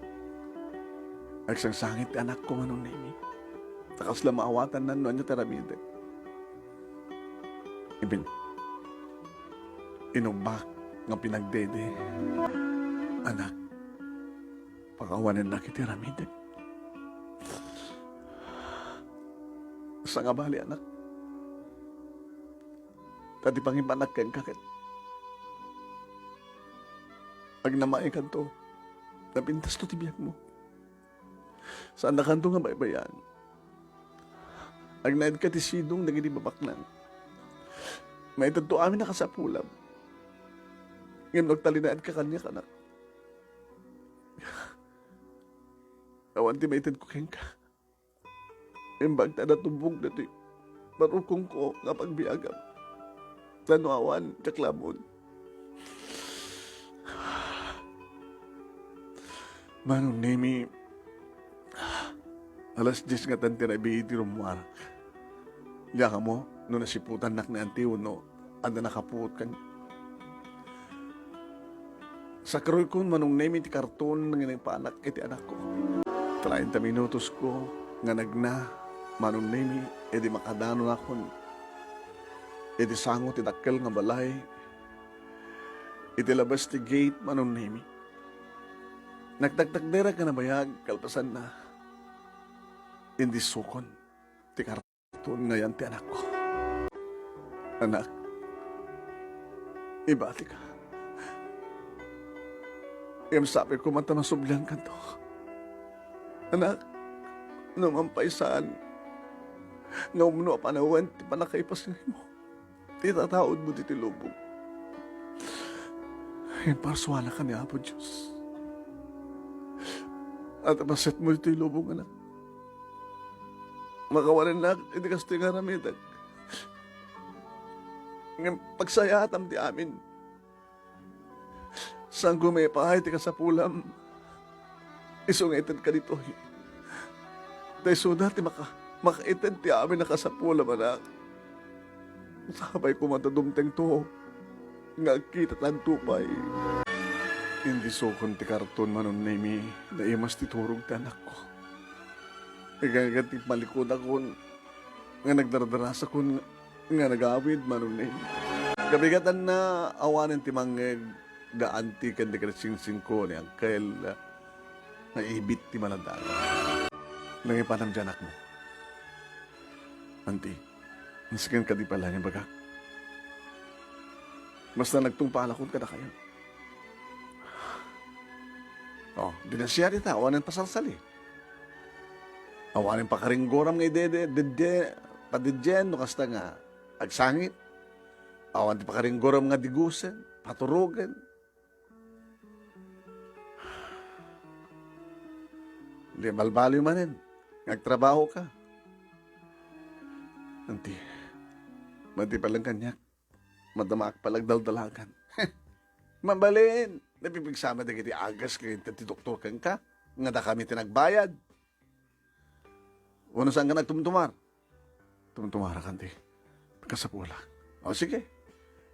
Agsangsangit ti anak ko manon na imi. Takas lang maawatan na noon niya taramide. Inubak nga pinagdede. Anak, pakawanan na kiti ramide. Sa nga bali, anak. Tadi pangibanak kayo kakit. Ag namaikan to, napintas to tibiyag mo. Saan na kanto nga baybayan? Ag naid ka ti sidong naging babaknan. May tanto amin nakasapulam. Ngayon nagtalinaad ka kanya ka na. Awan ti maitin ko keng ka. Imbag na natumbong na ti. Marukong ko nga pagbiagam. Nanuawan, kaklamon. Manong nemi, alas 10 nga tanti na ibigiti rumuarak. Diya ka mo, no nasiputan nak ni Antiyo, no, anda nakapuot kan. Sa karoy ko, manong nemi ti karton ng inang panak iti anak ko. 30 minutos ko, nga nagna, manong nemi, edi makadano na kon. Edi sango ti dakkel nga balay. Iti labas ti gate, manong nemi. Nagtagtagdera ka na bayag, kalpasan na. Hindi sukon, ti karton ngayon ti anak ko. Anak, ibati ka. Iyam sabi ko mata masublan ka to. Anak, numampay saan, nga umno panawan, ti panakaipas mo. Ti tataod mo ti lubog. Yung parswala ka ni Apo Diyos. At maset mo ito'y lubong, anak. Makawalan na, hindi ka sa tingaramidag. Pagsayatam di amin. Saan gumipahay, ti ka sa pulam. Isungitan ka dito. Dahil suda, ti makaitan ti amin na ka sa pulam, anak. Sabay ko matadumteng to. Nga kita tagtupay. Hindi sukon ti karton manon nemi na imas ti turog ti anak ko. Igagat ti malikod ako nga nagdardaras ako nga nagawid manon nemi. Kabigatan na awanin ti mangeg daan ti kan di krasingsing ko ni Angkel na ibit ti maladaan. Nangipanam dyan anak mo. Auntie, nasikin ka di pala niya baga. Basta nagtungpalakot ka na kayo. Oh, dinasya kita, awanin pasarsali. Awanin pa karinggoram nga padidyen, no kasta nga, agsangit. Awanin pa karinggoram nga digusen, paturugan. Di balbaloy manin, nagtrabaho ka. Nanti, mati palang kanyak, madamak palang daldalagan. Mabalin! Napipigsama na kiti agas kaya ti doktor kang ka. Nga da kami tinagbayad. Ano saan ka nagtumtumar? Tumtumara ka ti. Pagkasapula. O sige.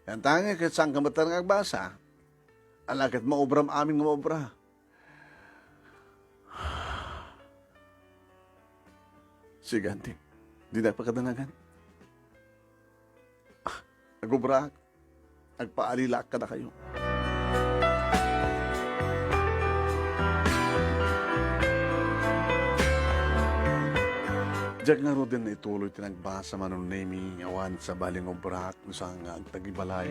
Yan tangi kahit saan ka mata nagbasa. Alakit maobram aming maobra. Sige, auntie. Di na pagkadanagan. Nagubra. Nagpaalilak ka na kayo. Diyak nga ro din na ituloy tinagbasa manon nemi awan sa baling obrak no sa nga agtagibalay.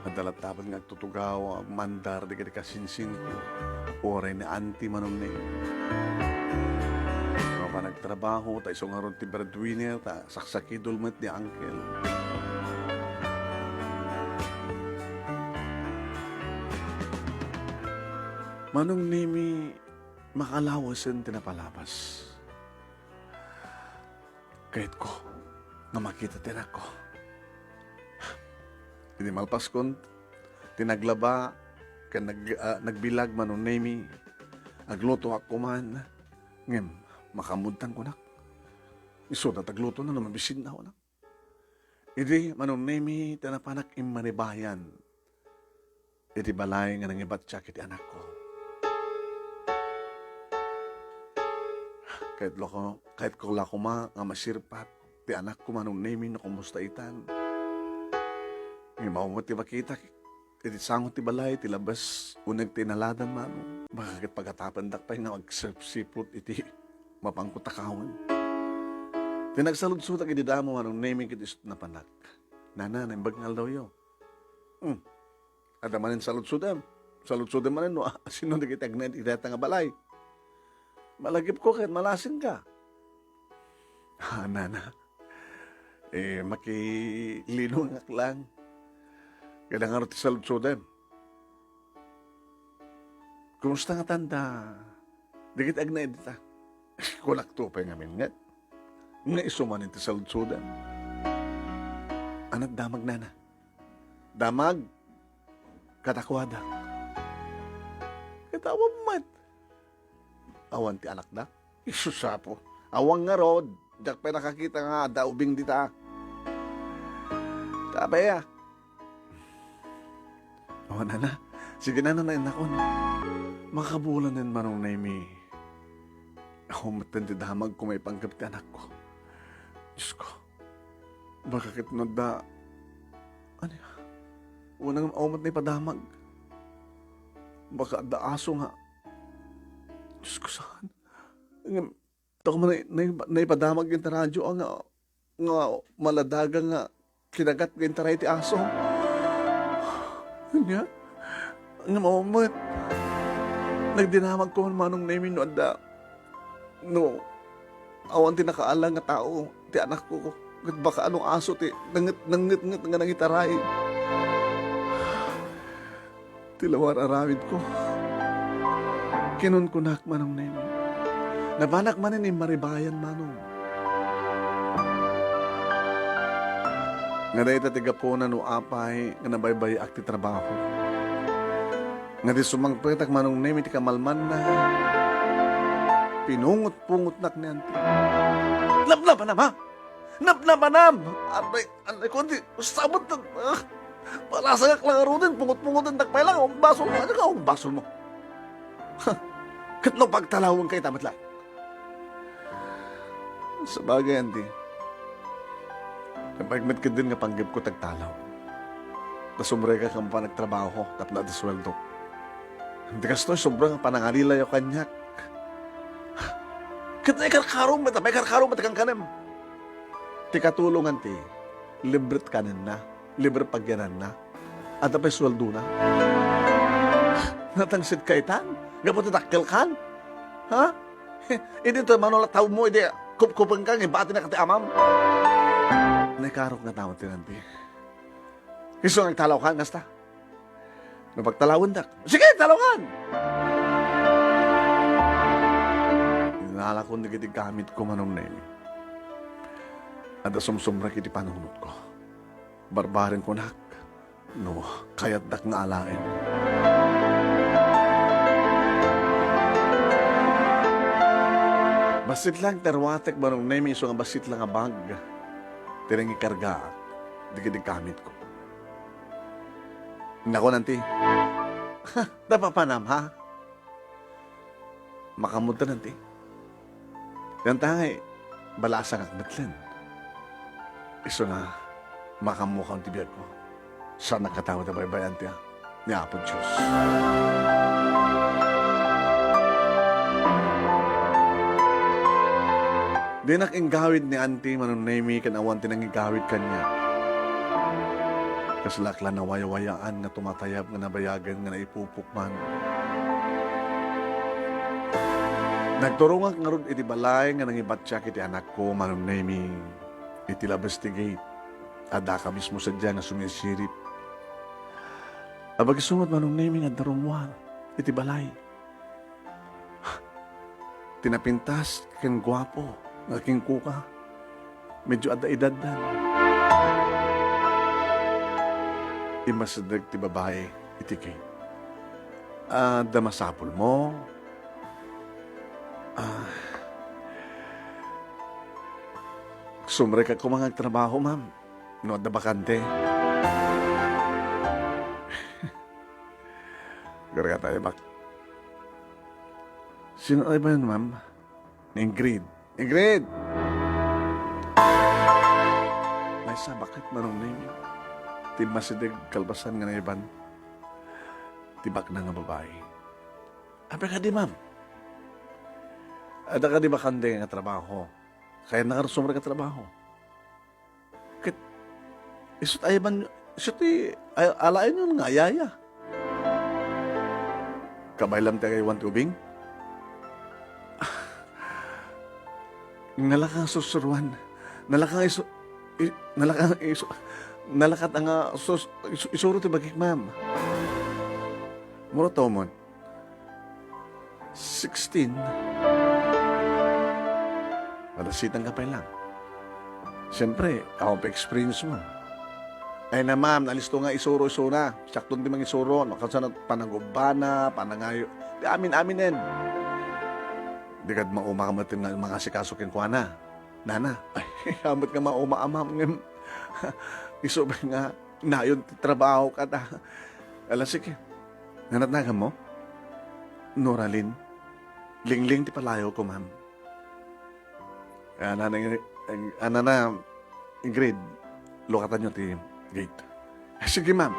Adalatapan nga agtutugaw mandar di ka kasinsin ko oray na anti manon nemi. No pa nagtrabaho ta iso nga ron ti breadwinner ta saksaki dulmet ni Uncle. Manong nemi makalawasan tinapalabas. Kahit ko, nga makita tinak ko. Hindi malpas kon, tinaglaba, nagbilag manon nemi, agluto ako man, ngem, makamuntan ko nak. Iso na tagluto na naman, bisin na ako nak. Idi, manon nemi, tanapanak imanibayan. Idi balay nga nangibat siya kiti anak ko. Kahit ko lakuma nga masirpat, ti anak ko manong nemi na kumusta itan. May maumot ti makita, iti sangot ti balay, ti labas, unag tinaladan mano. Bakit pagkatapandak pa nga magsipsipot iti mapangkutakawan. Tinagsalud-sutak iti damo manong nemi kiti na panak. Nana, naimbag daw yo. Ada manin salud-sudam. Salud-sudam manin, no, sino na kitagnan itata nga balay. Malagip ko kahit malasin ka. Nana, makilinungak lang. Kaya nga rin salud-sudam. Kumusta nga tanda? Dikit ag na edita. Kulak to pa nga nga. Nga isuman ito sa lutsudan. Anak damag na. Damag. Katakwada. Katawa mat. Awan ti anak na. Isusapo. Awang nga rod. Diyak pa nakakita nga daubing dita. Tabaya. Awan na. Sige na nakon. Makabulan din manong na imi. Ako matandi damag kung may panggap ti anak ko. Diyos ko. Baka kitnod da. Ano ya? Unang aumat na ipadamag. Baka da aso nga. Diyos ko saan? Tako mo na ipadamag yung taradyo nga maladaga nga kinagat yung taray ti aso. Nga? Nga maumat. Nagdinamag ko manong na imin no, awan ti nakaalang nga tao, ti anak ko. Baka anong aso ti nangit nga nangitaray. Tilawar arawid ko. Kinun ko nak manong na imin. Nabanak manin ni maribayan manong. Nga dahi tatiga po na no apay nga nabaybay akti trabaho. Nga di sumangpetak manong nemi ti kamalman na pinungot-pungot nak ni anti. Napnapanam ha? Napnapanam! Anay ko di, sabot na, palasagak lang aro din, pungot-pungot ang takpay lang, ang basol mo, ano ka ang basol mo? Katno pagtalawang kay tamat lang. Sa bagay, anti, napagmat ka din nga panggip ko tagtalaw. Kasumre ka kang pa nagtrabaho, tapos na sweldo. Hindi ka sobrang panangalila yung kanyak. Kat na ikarkarong mata, may karkarong mata kang kanem. Ti katulungan ti, libret kanin na, libre pagyanan na, at apay sweldo na. Natangsit ka itan, gapot takkel kan, ha? Hindi ito manola tao mo, hindi kupang kang, ibati na kati amam. Naikarok na tawag tinanti. Iso nagtalaw ka, ngasta? Napagtalawin dak. Sige, talawan! Inala ko nagitig gamit ko manong nemi. At asumsumra kiti panunod ko. Barbarin ko nak. No, kayat dak nga alain. Basit lang terwatek manong nemi iso nga basit lang nga bag. Tirengi karga. Digidig gamit ko. Nako nanti. Napapanam ha? Makamunta nanti. Yan tangay, balasang akbatlan. Iso na, makamukha ang tibiyag ko. Saan nakatawa na baybayan tiya? Ni Apo Diyos. Di nakingawid ni Auntie manunaymi kanawan tinangigawid kanya. Kaslakla na waya-wayaan nga tumatayab nga nabayagan nga naipupukman. Nagturungan nga ron iti balay nga nangibatsak iti anak ko manunaymi iti labestigate. Ada ka mismo sadya nga sumisirip. Abag sumot manunaymi nga darumwan iti balay. Tinapintas ken gwapo nga king kuka. Medyo ada edad dan. Imasadag ti babae iti kay. Damasapol mo. Sumre ka kumangag trabaho, ma'am. No, da bakante. Gara tayo bak. Sino ay ba yun, ma'am? Ingrid. Ingrid! May sa bakit manong name yun? Ti masidig kalbasan nga na iban. Tibak na nga babae. Apa ka di, ma'am? Ada ka di ba kande nga trabaho? Kaya nakarasumra ka trabaho. Kit, isot ayaban, isot alain yun nga, ayaya. Kabaylam tayo kay tubing? Nalakang susuruan. Nalakang nalakat ang isuro ti bagik, ma'am. Muro to mo. 16. Malasitan ka pa lang. Siyempre, ako pa experience mo. Ay na ma'am, nalisto nga isuro-isuro na. Sakton di mang isuro. Nakasanat panangubana, panangayo. Di amin-aminin. Di kad mauma ka matin na mga sikasukin ko na. Nana, ay, hamot nga mauma amam ngem. Isobay nga, nayon ti trabaho ka na. Alas, sige. Nanatnagan mo? Noralyn, lingling ti palayo ko, ma'am. Ana na, Ingrid, lukatan nyo ti gate. Sige, ma'am.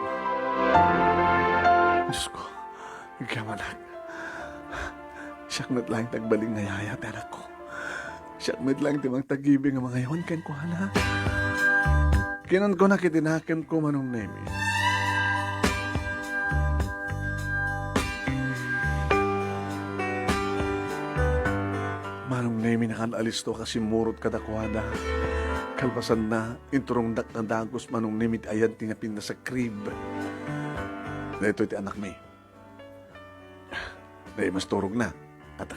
Diyos ko, ikamanag. Siyak na't lang tagbaling na yaya, anak ko. Siyak na't lang timang tagibing ang mga yawan kan ko, hala. Kinan ko nakitinakim ko manong nemi. Manong nemi nakanalis to kasi murot kadakwada. Kalpasan na, inturong dak na dagos manong nemi ayan tingapin na sa crib. Na ito iti anak may. Dahil mas turog na at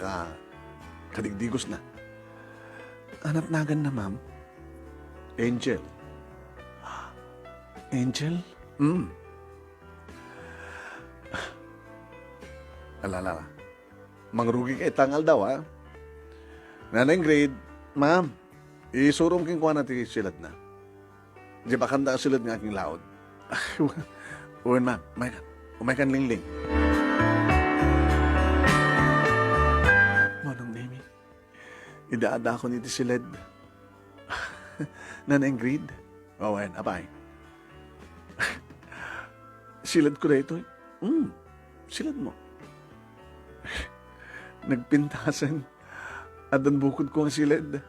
kadigdigos na. Anak nagan na, ma'am. Angel. Angel? Alala. Mangrugi kay tangal daw, ha? Nanay Ingrid, ma'am, isurong king kuha natin silad na. Di ba kanda ka silad ng aking laod? Uwan, ma'am. Umay kan lingling. Manong Nemi, idaada ko niti silad. Nanay Ingrid? Uwan, apay. Silad ko na ito. Silad mo. Nagpintasan. Adan bukod ko ang silad.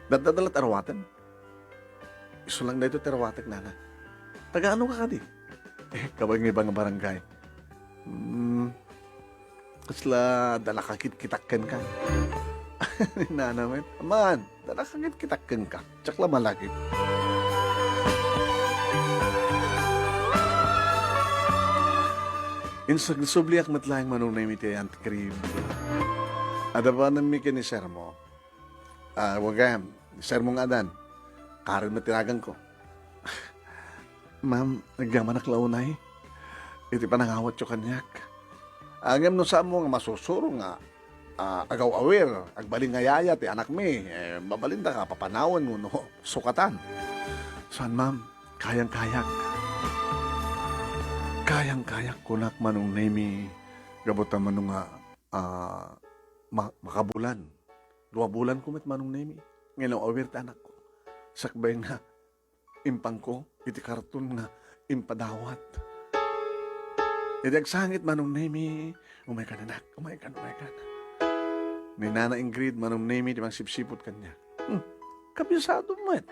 Datadalat arawatan. Iso lang na ito terawatak, nana. Taga ano ka di? Kabag ng ibang barangay. Kasla dalakakit-kitakkan ka. Nana, man. Aman, dalakakit-kitakkan ka. Tsakla malakit. Insag subliak matlayang manong na imiti ang krib. Ada ba nang miki ni sermo? Wagam, sermo nga dan. Karin matiragan ko. Ma'am, nagyaman launay. Iti panangawat yung kanyak. Angam no sa mo nga masusuro nga. Agaw-awir, agbaling nga yaya, ti anak mi. Babalinda ka, papanawan mo, no? Sukatan. Saan, ma'am? Kayang-kayak. Kayang-kayak kunak manong nemi. Gabutan manong makabulan. 2 bulan kumit manong nemi. Ngayon awir ta anak ko. Sakbay nga impang ko. Iti karton nga impadawat. Idagsangit manong nemi. Umay ka anak. Umay ka. Ni Nana Ingrid manong nemi di mang sipsipot kanya. Kabisado mo eh.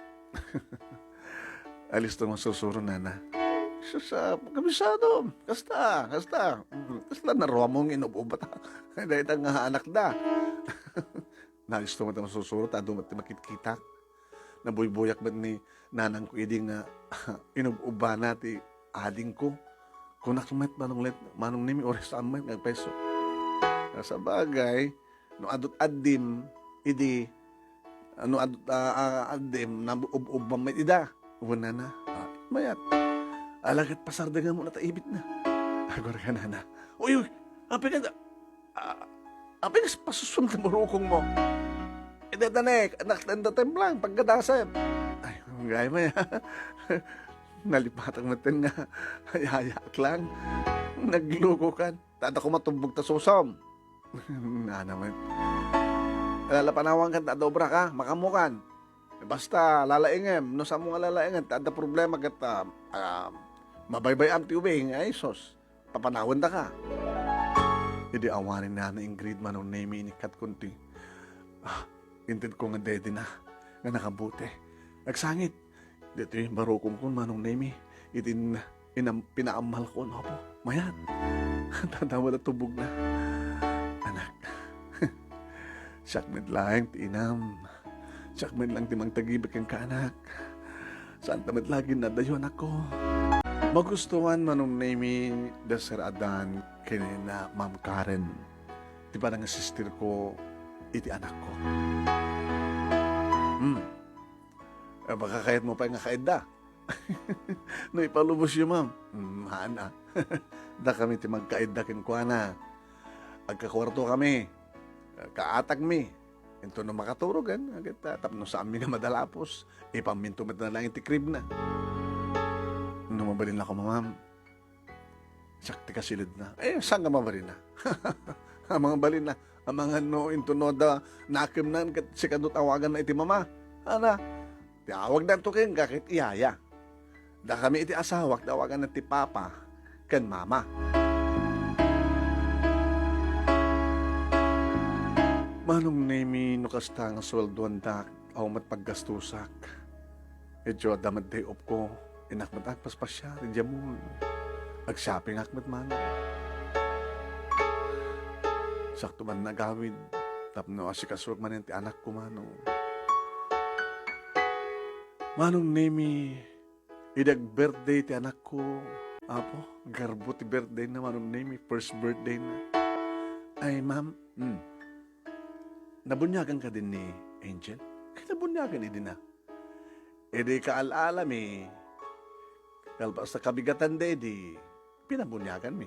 Alis to masusuro, nana. Sa kabisado. Kasta. Kasta naruwa mong inububat. Dahil nga anak da. Nais to mata masusuro. Tado mati makitkitak. Nabuybuyak ba ni nanang ko iding inububa nati ading ko. Kunak met manong nimi oras sa amat ng peso. Sa bagay, no adot adim, idi, no adot adim, nabububang may ida. Una na, mayat. Alagat pasardagan mo na taibit na. Agor ka na. Uy, api ka pasusun ka marukong mo. Idetanek, anak tanda templang, pagkadasap. Ay, gaya maya. Nalipatang natin nga, hayayak lang. Nagluko kan. Tada ko matumbog ta susam. Na naman. Lalapanawang kan, tadobra ka, makamukan. Basta, lalaingem. No sa mga lalaingem, tada problema kat mabaybay am ti ubing. Ay, sos, papanawan da ka. Hindi awanin na Ingrid manong nemi inikat kunti. Intid ko nga dede na, nga nakabuti. Nagsangit. Dito yung barukong ko manong nemi. Itin pinaamal ko, no po. Mayan. Tatawa na tubog na. Anak. Sakmed lang, tinam. Sakmed lang timang tagibig kang kaanak. Saan tamad lagi na dayon ako. Magustuhan manong name da Sir Adan kinina Ma'am Karen. Di ba nga sister ko, iti anak ko. Baka kahit mo pa nga kaeda. No ipalubos yun, ma'am. Hana. Da kami ti magkaeda kinkwana. Agkakwarto kami. Kaatag mi. Ito na makaturogan. Agad tapno sa amin nga madalapos. Ipamintumad na lang iti crib na. Numabalin ako, ma'am. Sakti kasilid na. Saan nga mabalin na? Ang mga balin na. Ang mga no intunoda nakim na si kadot awagan na iti mama. Ana? Tiawag na ito kayo kakit iyaya. Da kami iti asawak, dawagan na ti papa, kan mama. Manong nemi no kasta nga sweldoan dak, aw mat paggastusak. Edyo damad day op ko, inakmat akpas pa siya, rinjamul. Ag-shopping akmat man. Sakto man nagawid, tapno asikaswag man ti anak ko manong. Manong nemi, idag birthday ti anak ko. Apo, garbo ti birthday na manong nemi, first birthday na. Ay, ma'am, nabunyagan ka din ni Angel? Kaya nabunyagan din na. E di kaalalam kalpas sa kabigatan di pinabunyagan mi.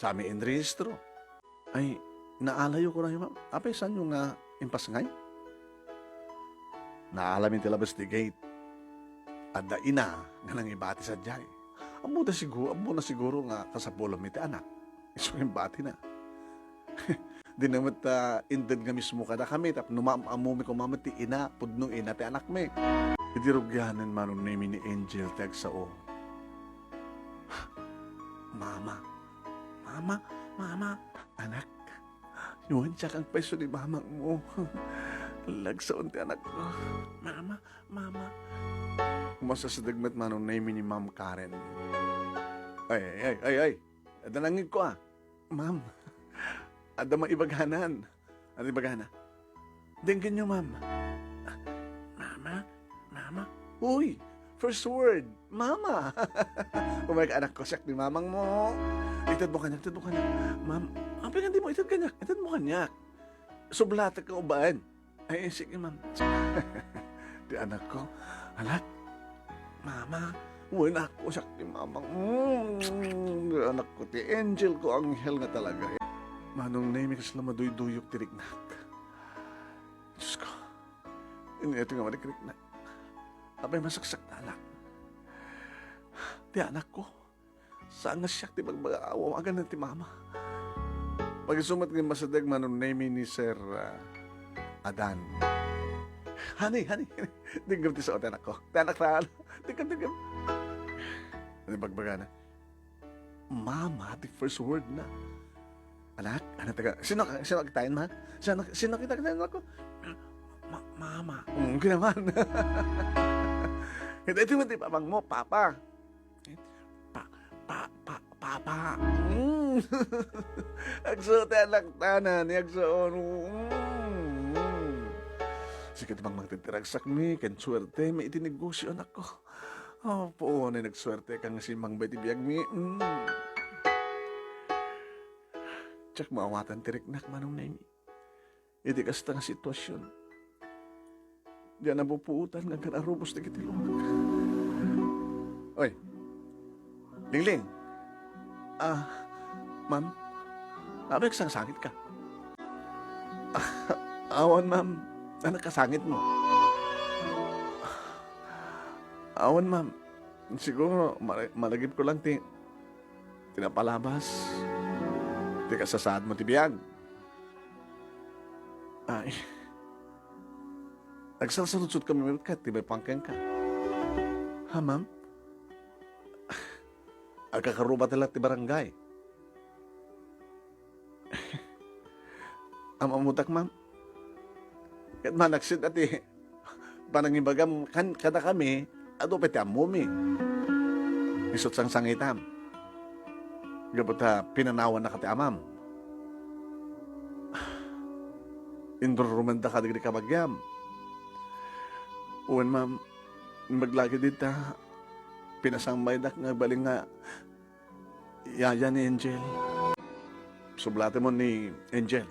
Sa amin inrehistro. Ay, naalayo ko na yun, ma'am. Apay, saan yung impas ngay? Naalamin ti labas di gate. At da ina nga nang ibati sa jay. Amo na siguro nga kasapulam iti anak. Iso yung bati na. Di naman indad nga mismo kada kami. Tap numamami ko mama ti ina. Pudno ina ti anak me. Idirugyanan manong name ni Angel tag sa o. Mama. Anak. Yun siya kang peso ni mamang mo. Lagsaon ti anak ko. Mama. Masasadagmat manong name ni Ma'am Karen. Ay. Adanangin ko Ma'am. Ada maibaganan. Ano ibagana? Dinggan nyo, ma'am. Mama. Uy, first word. Mama. Umayag anak ko, siyak ni mamang mo. Itad mo kanyak. Ma'am, ang pingan di mo, itad mo kanyak. Sublatag ka ubaan. Ay, sige, ma'am. Di anak ko, anak, mama, wala ko siyak ni mamang. Anak ko, ti Angel ko, anghel nga talaga. Manong name kas na maduy-duyok tiriknak. Diyos ko, ito nga manikiriknak. Abay masaksak talak. Di anak ko, saan nga siyak ti magbagaawa, agan na ti mama. Pag sumat ng masadag manong name ni Sir Adan. Honey, tinggam ti sa ote anak ko. Ti anak na, tinggam. Ano bagbaga na? Mama, the first word na. Anak, sino kitayin, ma? Sino kita kitayin ako? Mama. Ginaman. Ito mo, papang mo, papa. Papa. Agso, anak tanan, agsoon. Sige, bang magtitiragsak mi, kan swerte, may itinegosyo, anak ko. Po, na nagswerte kang si Mang Betty Biag mi. Tsak maawatan tiriknak manong nami. Iti kasta nga sitwasyon. Diyan nabupuutan nga kararubos na kitilong. Oy, Lingling. Ma'am, abay kasang sangit ka. Awan, ma'am. Ano kasangit mo? Awan, ma'am. Siguro, malagip ko lang tinapalabas. Di ka sasaad mo tibiyag. Ay. Nagsasaludsud kami mga kat, tibay pangkeng ka. Ha, ma'am? Agkakaruba tala ti barangay. Amamutak, ma'am. Kat manaksid ati panangibagam kada kami, ato pati amumi. Isot sang sangitam. Gabot pinanawan na kati amam. Indurumanda ka digri ka magyam. Uwan, ma'am, maglagi dita, pinasambay dak nga baling nga yaya ni Angel. Sublate mo ni Angel.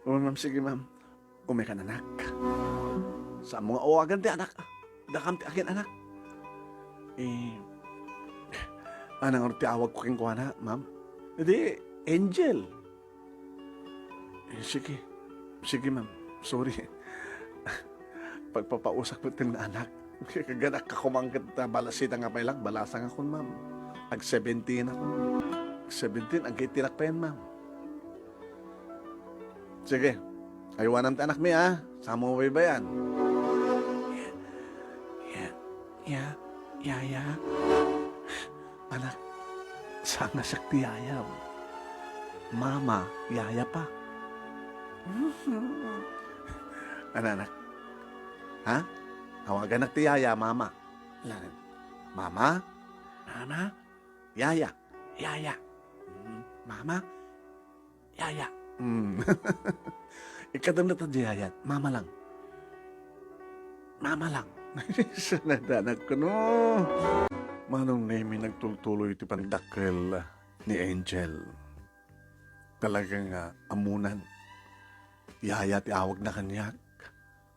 O ma'am, sige ma'am. Umay ka na, anak. Sa mga awagan ti anak. Dakam ti akin anak. Anang ti awag ko king kuwana, ma'am? Hindi, Angel. Sige. Sige, ma'am. Sorry. Pagpapausak ko tin na anak. Kaganak ka kumangkit na balasita nga pa lang. Balasang ako, ma'am. Ag 17 ako. 17, ang kitirak pa yan, ma'am. Sige. Aywanan ti anak mi, ha? Sama mo ba yan? Yaya. Anak, sana siya ti yaya. Mama, yaya pa. Anak. Ha? Hawagan na ti yaya, mama. Mama? Mama? Yaya. Mama? Yaya. Ikadam na ta di yaya. Mama lang. Sanadanak ko, no? Manong name nagtultuloy iti pandakkel ni Angel. Talagang amunan. Yaya ti awag na kanyak.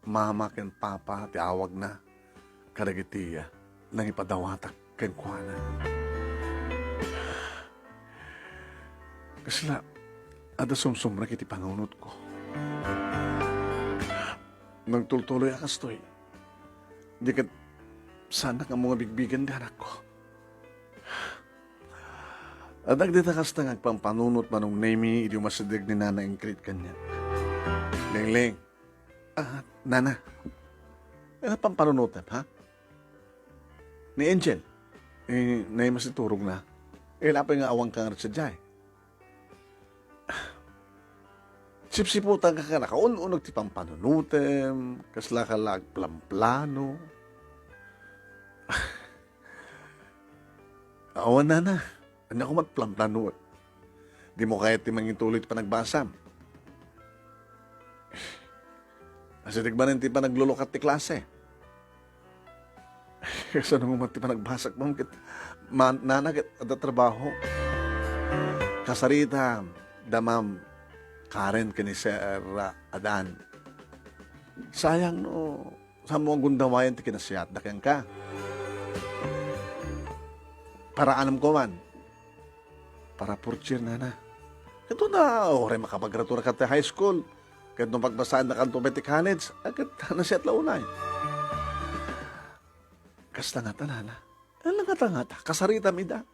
Mama ken papa ti awag na. Karagitiya nang ipadawatak ken kuana. Kasla, ada sumsumrak iti pangunot ko. Nang tultuloy akastoy. Di kat sana nga mga bigbigan di anak ko. Adag dita kasta nga agpampanunot manong name idi umasadig ni Nana Ingrid kanya. Leng. Nana. Ano pampanunutan, ha? Ni Angel. Nai masiturog na. Lapay nga awang kang ratsadya eh. Sipsiputan ka ka nakaununag ti pampanunutem, kasla ka lag plamplano. Awan na. Ano ako magplamplano? Di mo kaya ti mangituloy ti panagbasam. Kasi tigbanin ti panaglulukat ti klase. Kasi nung ti panagbasak mo, nanagit at trabaho. Kasarita, damam, Karen kani Sir Adan. Sayang no, sa mga gundawayan ti kinasiyat dakyan ka. Para anam ko man. Para purchir na. Ito na, ore makapagratura ka ti high school. Kahit nung pagbasaan na kanto ti college, agad nasiyat launay. Kasta nga tanana. Alam nga kasarita mida.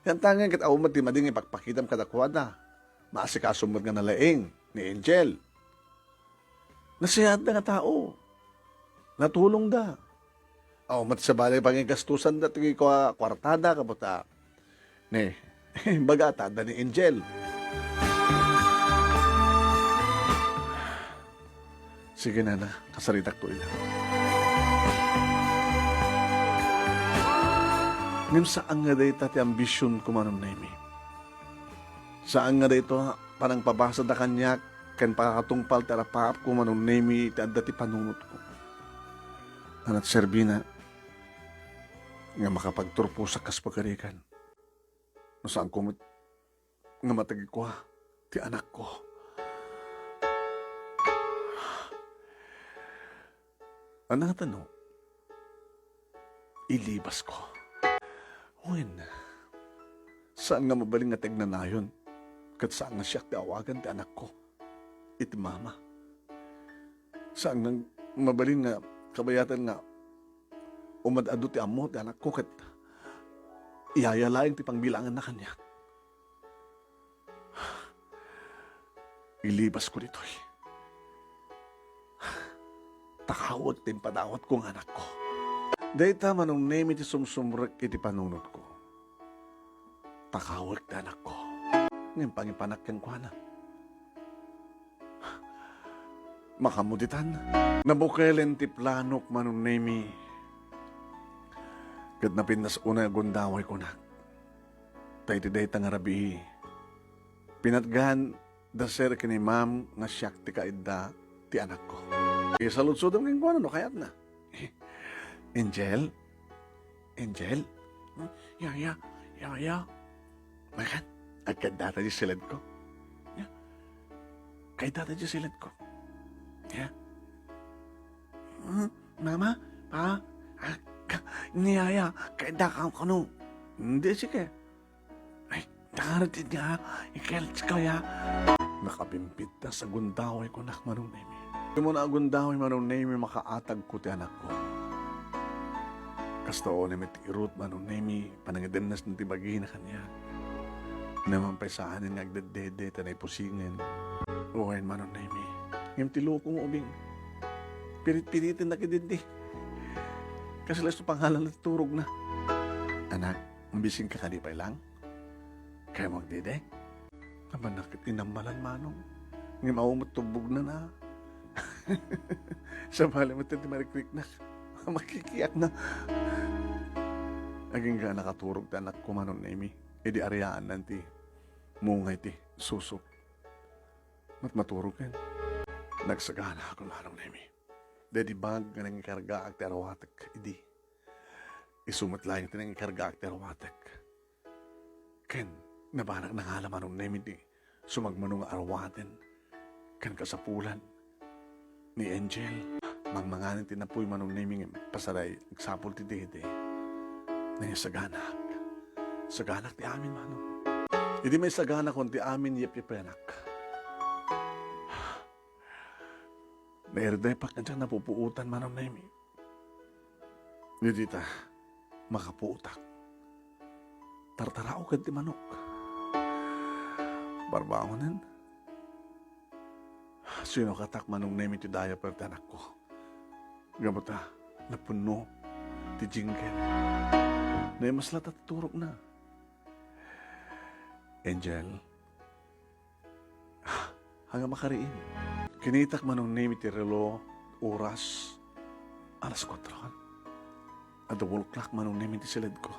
Yan tangan kat awmat ti mading ipagpakitam kadakwada. Maasikasumod nga nalaing ni Angel. Nasiyad na nga tao. Natulong da. Mat sa balay pangigastusan da tingin ko kwartada kabuta. Ne, bagata da ni Angel. Sige na, kasaritak to ilang. Ngam saan nga day ti ambisyon ko manom na imi. Saan nga dito parang pabasa da kanyak ken pakakatungpal ti arapaap ko manong nemi ti adda ti panunot ko. Anat serbina nga makapagturpo sa kaspagarikan. No saan ko nga matagi ko ti anak ko. Anang tanong, ilibas ko. When? Saan nga mabaling nga tegnanayon? Kat saan nga siya ti awagan ti anak ko? Iti mama. Saan nga mabaling nga kabayatan nga umadado ti amo ti anak ko kat iyayalaing ti pangbilangan na kanya. Ilibas ko dito'y. Takawag ti padawat kong anak ko. Dahita manong name iti sumsumrek iti panunod ko. Takawag ti anak ko. Ngayon pangipanak kang kuana. Makamuditan. Nabukelen ti planok manong name. Kat napindas una gundaway ko na. Tay ti dayta nga rabi. Pinatgan da sir kini ma'am nga siyak ti kaidda ti anak ko. Isaludsod ang kuana no kayat na. Angel, Angel? Yaya, yaya. Makan, agad data di silad ko. Ya. Kay data di silad ko. Ya. Mama, pa, niyaya, kay daka ko no. Hindi, sige. Ay, darating niya, ikelts ko ya. Nakapimpit na sa gundaway ko nak manong nemi. Hindi mo na gundaway manong nemi makaatag ko ti anak ko. Kastoo na may tirut manong nemi, panangadanas ng tibagi na kanya. Naman pa saanin nga agdadede, tanay pusingin. Uwain manong nemi. Ngayon tilukong ubing. Pirit-piritin na kidindi. Kasi lasto pangalan na turog na. Anak, mabising ka kanipay lang? Kaya magdede? Naman nakit inamalan manong. Ngayon maumot tubog na na. Sa bali mo tayo marikrik na. Makikiyak na. Aging ka nakaturog ta anak ko manong nemi. E di aryaan nanti. Mungay ti susok. Maturog yan. Nagsagana ako manong nemi. Dedi bag nga nang ikarga ak terawatek. Idi. Isumat lang ito nang ikarga ak terawatek. Ken, nabanak na nga manong nemi di. Sumagmanong arwaten. Ken kasapulan. Ni Angel. Mangmanganin tinapoy manong nemi pasaray. Agsapol ti dede. Nang saganak. Saganak ti amin manong. Hindi may saganak kung ti amin yep-yepenak. Nairday pa ka dyan napupuutan manong nemi. Hindi ta, makapuutak. Tartarao ka ti manok. Barbangonan. Sino katak manong nemi ti daya per tanak ko. Gabuta, napuno ti jingkel. Na mas latat turok na. Angel, hanggang makariin. Kinitak manong nemi ti relo, oras, alas 4. At the wall clock manong nemi ti silid ko.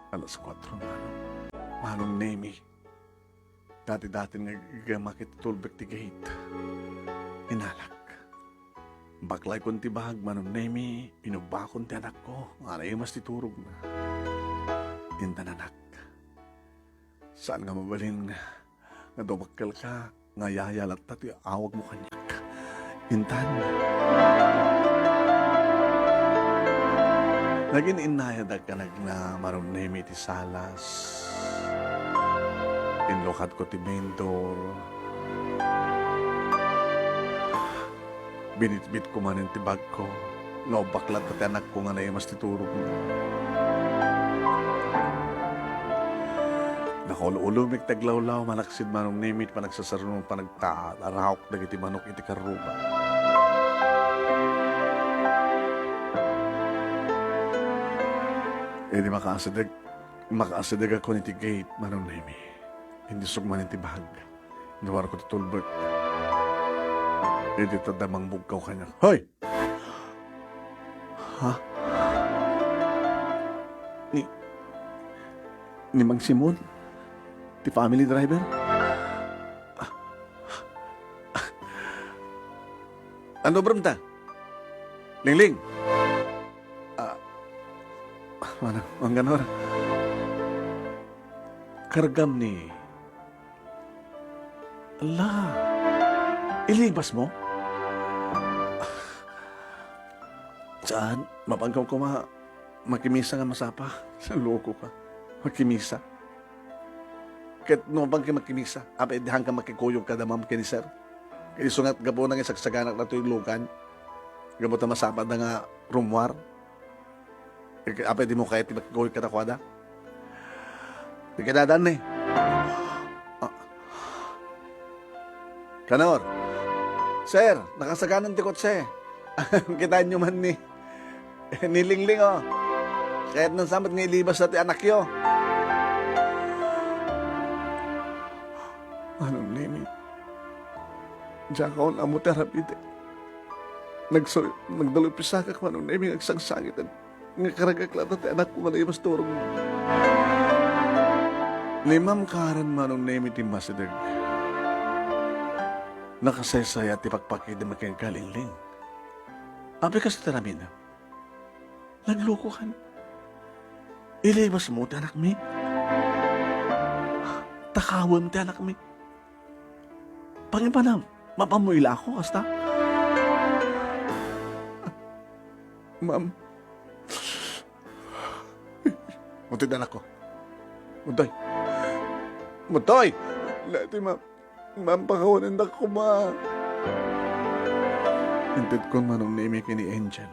Alas 4 manong. Manong nemi. Dati-dati nga makit tulbek ti gate. Inalak. Baklay kon ti bahag manong nemi, pinubakon ti anak ko. Anay mas ti turog na. Intan anak. Saan nga mabalin nga dumakkel ka, nga yayalat ta ti awag mo kanyak. Intan. Naging inayadag ka na marong nemi ti salas. Inlokat ko ti main door. Binitbit ko man ti bag ko. Naubaklat na ti anak ko nga na mas titurog mo. Nakaulo-ulumik taglawlaw, manaksid manong nimit, panagsasarunong panagtaarahok, dagiti manok iti karuba. E di makaasadag ako niti gate, manong nimi. Hindi sugman iti bahag. Inuwar ko ti tulbert. E di tadamang bugkaw kanya. Hoy! Ha? Ni Mang Simon? Ti family driver? Ano bramta? Lingling? Mana? Ang ganor? Kargam ni... Ala! Ilibas mo? Saan? Mapangkaw ko makimisa nga masapa. Sa loko ka. Makimisa. Kahit nung bang makimisa, apa idihang ka makikuyog ka damam kini sir. Kaya sungat gabo nang isagsaganak na ito yung lukan. Gabo ta masapad na nga rumwar. Apa di mo kaya ti makikuyog ka na kwada. Di ka dadan eh. Kanor, sir, nakasaganan ti kotse. Kitaan nyo man ni Lingling oh. Kahit nang samat nga ilibas na ti anak yo. Anong nini? Diyan ka amo therapy de. Nagdaloy pisaka ka anong nini nagsangsangitan. Nga karagak lang ti anak ko nga na ibas turong. Limam karan manong nini ti masadag. Nakasaysay at ipagpakid na Ilibas mo, ti anak mi. Takawan, ti anak mi. Pangipanam, mapamuila ako, kasta. Ma'am. Mutoy na ako. Mutoy. Mutoy! Lati, ma'am. Ma'am, pakawanan na ko, ma. Hintid ko manong naimi ni Angel.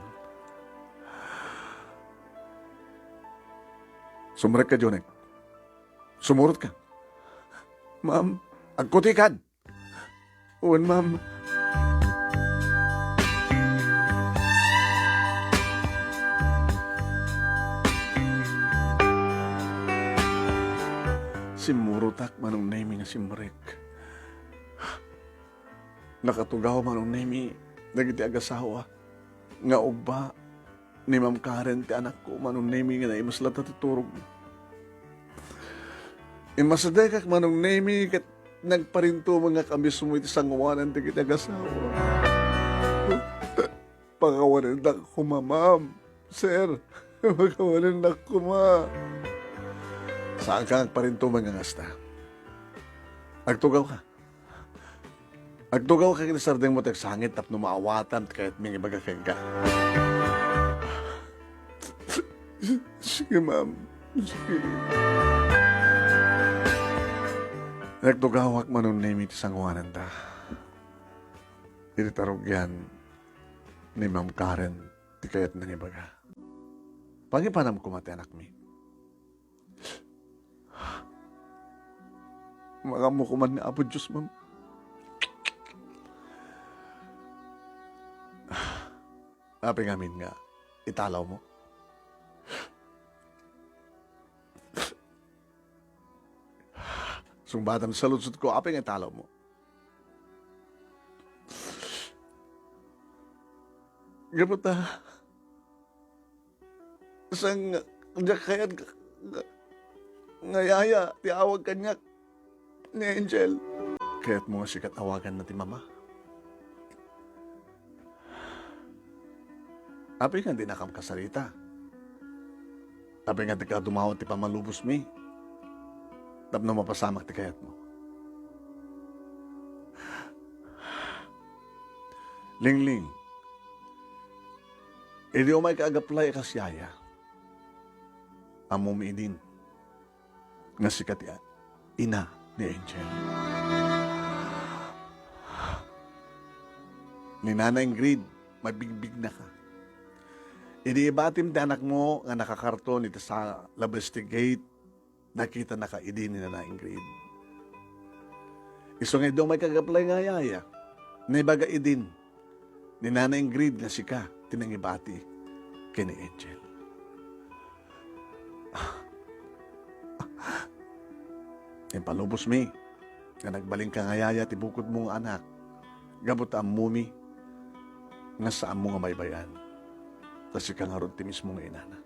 Sumrek ka, Jonek. Sumurot ka. Ma'am, agkutikan. Uwan, ma'am. Simurutak manong naimi nga simrek. Nakatugaw manong naimi nagiti agasawa. Nga uba ni Ma'am Karen ti anak ko manong naimi nga naimaslat na titurog. Imasadekak manong naimi kat nagparinto mga kabis mo iti sangawanan ti kiti agasawa. Pakawanan na ko, ma'am. Sir, pakawanan na ko, ma. Saan ka nagparinto mga ngasta? Agtugaw ka. Agtugaw ka kini sardeng mo tagsangit tap numaawatan kahit may ibagakang ka. Sige, ma'am. Sige. Nagtugawak manong name iti sangwanan ta. Ititarog yan ni Ma'am Karen ti kayat nang ibaga. Pangipanam ko mati anak mi. Mga mo kuman ni Apo Diyos, ma'am. Api ngamin nga, italaw mo. Sumbatan sa lutsut ko, api nga italaw mo. Gapot na. Sang, kaya ngayaya, tiawag kanya ni Angel. Kaya't mo nga sikat awagan na ti mama. Api nga di nakam kasarita. Api nga di ka dumawat ti pamalubos mi. Tap na mapasamak ti kayat mo. Lingling. Ili umay kaagaplay kasyaya. Amo mi idin. Nga sikat ina ni Angel. Ni Nana Ingrid, mabigbig na ka. Iniibatim ti anak mo nga nakakarton ito sa Labeste Gate, nakita na ka idi ni Nana Ingrid. Iso nga may kagaplay nga yaya, naibaga idin ni Nana Ingrid nga sika, tinangibati kini Angel. Yung palubos mi, nga nagbaling ka nga yaya, tibukod mong anak, gabot ang mumi, nga saan mo nga may bayan. Tapos ika nga ron ti mismo nga inana.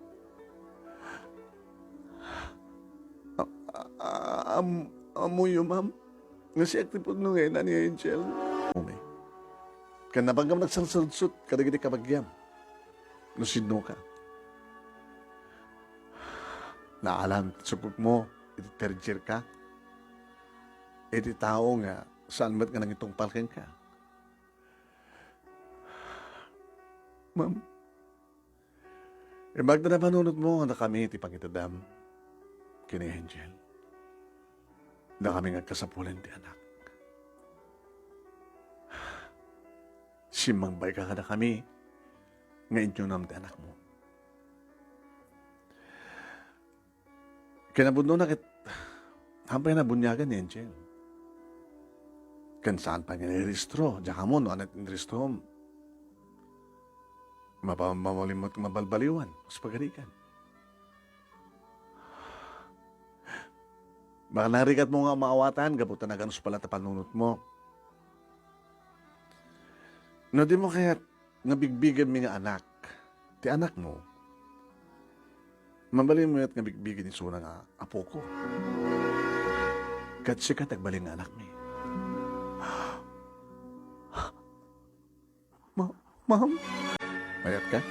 Amuyo, ma'am. Nga si aktipod nung ina ni Angel. Mumi. Kan nabanggam nagsalsalsut, kadagiti kabagyam. No sidno ka. Naalam, sukuk mo, iti terjer ka. Iti tao nga, saan ba't nga nang itong palken ka? Ma'am, magda na panunod mo na kami iti pangitadam kini Angel. Na kami nga kasapulan ti anak. Simangbay ka na kami nga inyo nam ti anak mo. Kinabudno na kit hampay na bunyagan ni Angel. Kan saan pa nga niristro, diya ka mo no anat niristro mapamalimot mabalbaliwan sa pagarikan. Baka narikat mo nga maawatan, gabutan na ganus pala tapanunot mo. No, di mo kaya nabigbigan mi nga anak. Ti anak mo, mabalin mo yat nabigbigan ni Suna nga apo ko. Kat siya katagbaling nga anak mi. Ma'am? Mayat ka?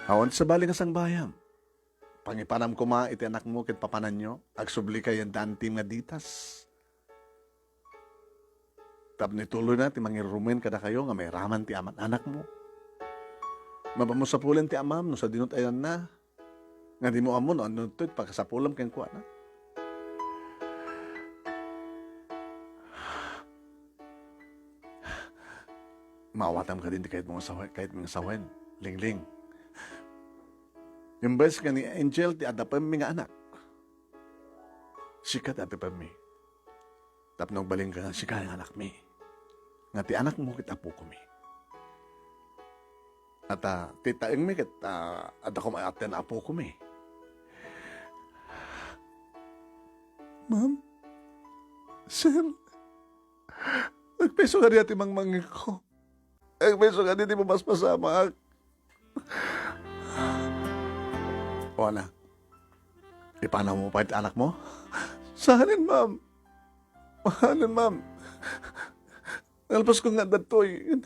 Awan sa bali nga sang bayam. Pangipanam ko ma iti anak mo ket papanan nyo, agsubli kayan dantim nga ditas. Tap nituloy na ti mangirumen kada kayo nga may raman ti aman anak mo. Mapamusapulan ti amam no sa dinot ayan na. Nga di mo amon ano to pagkasapulam ken kuha na. Maawatam ka din di kahit mga sawen. Lingling. Yung bes ka ni Angel, ti adapam mi nga anak. Sikat adapam mi. Tapnog baling ka nga sikat ang anak mi. Nga ti anak mo kit apo ko mi. At titaing mi kit ada ko maaten apo ko mi. Ma'am? Sir? Nagpeso ka niya ti mangmangin ko. Nagpeso ka niya ti mamaspasamak. O anak, ipanaw mo pa iti anak mo? Sahanin, ma'am. Sahanin, ma'am. Nalpas ko nga datoy.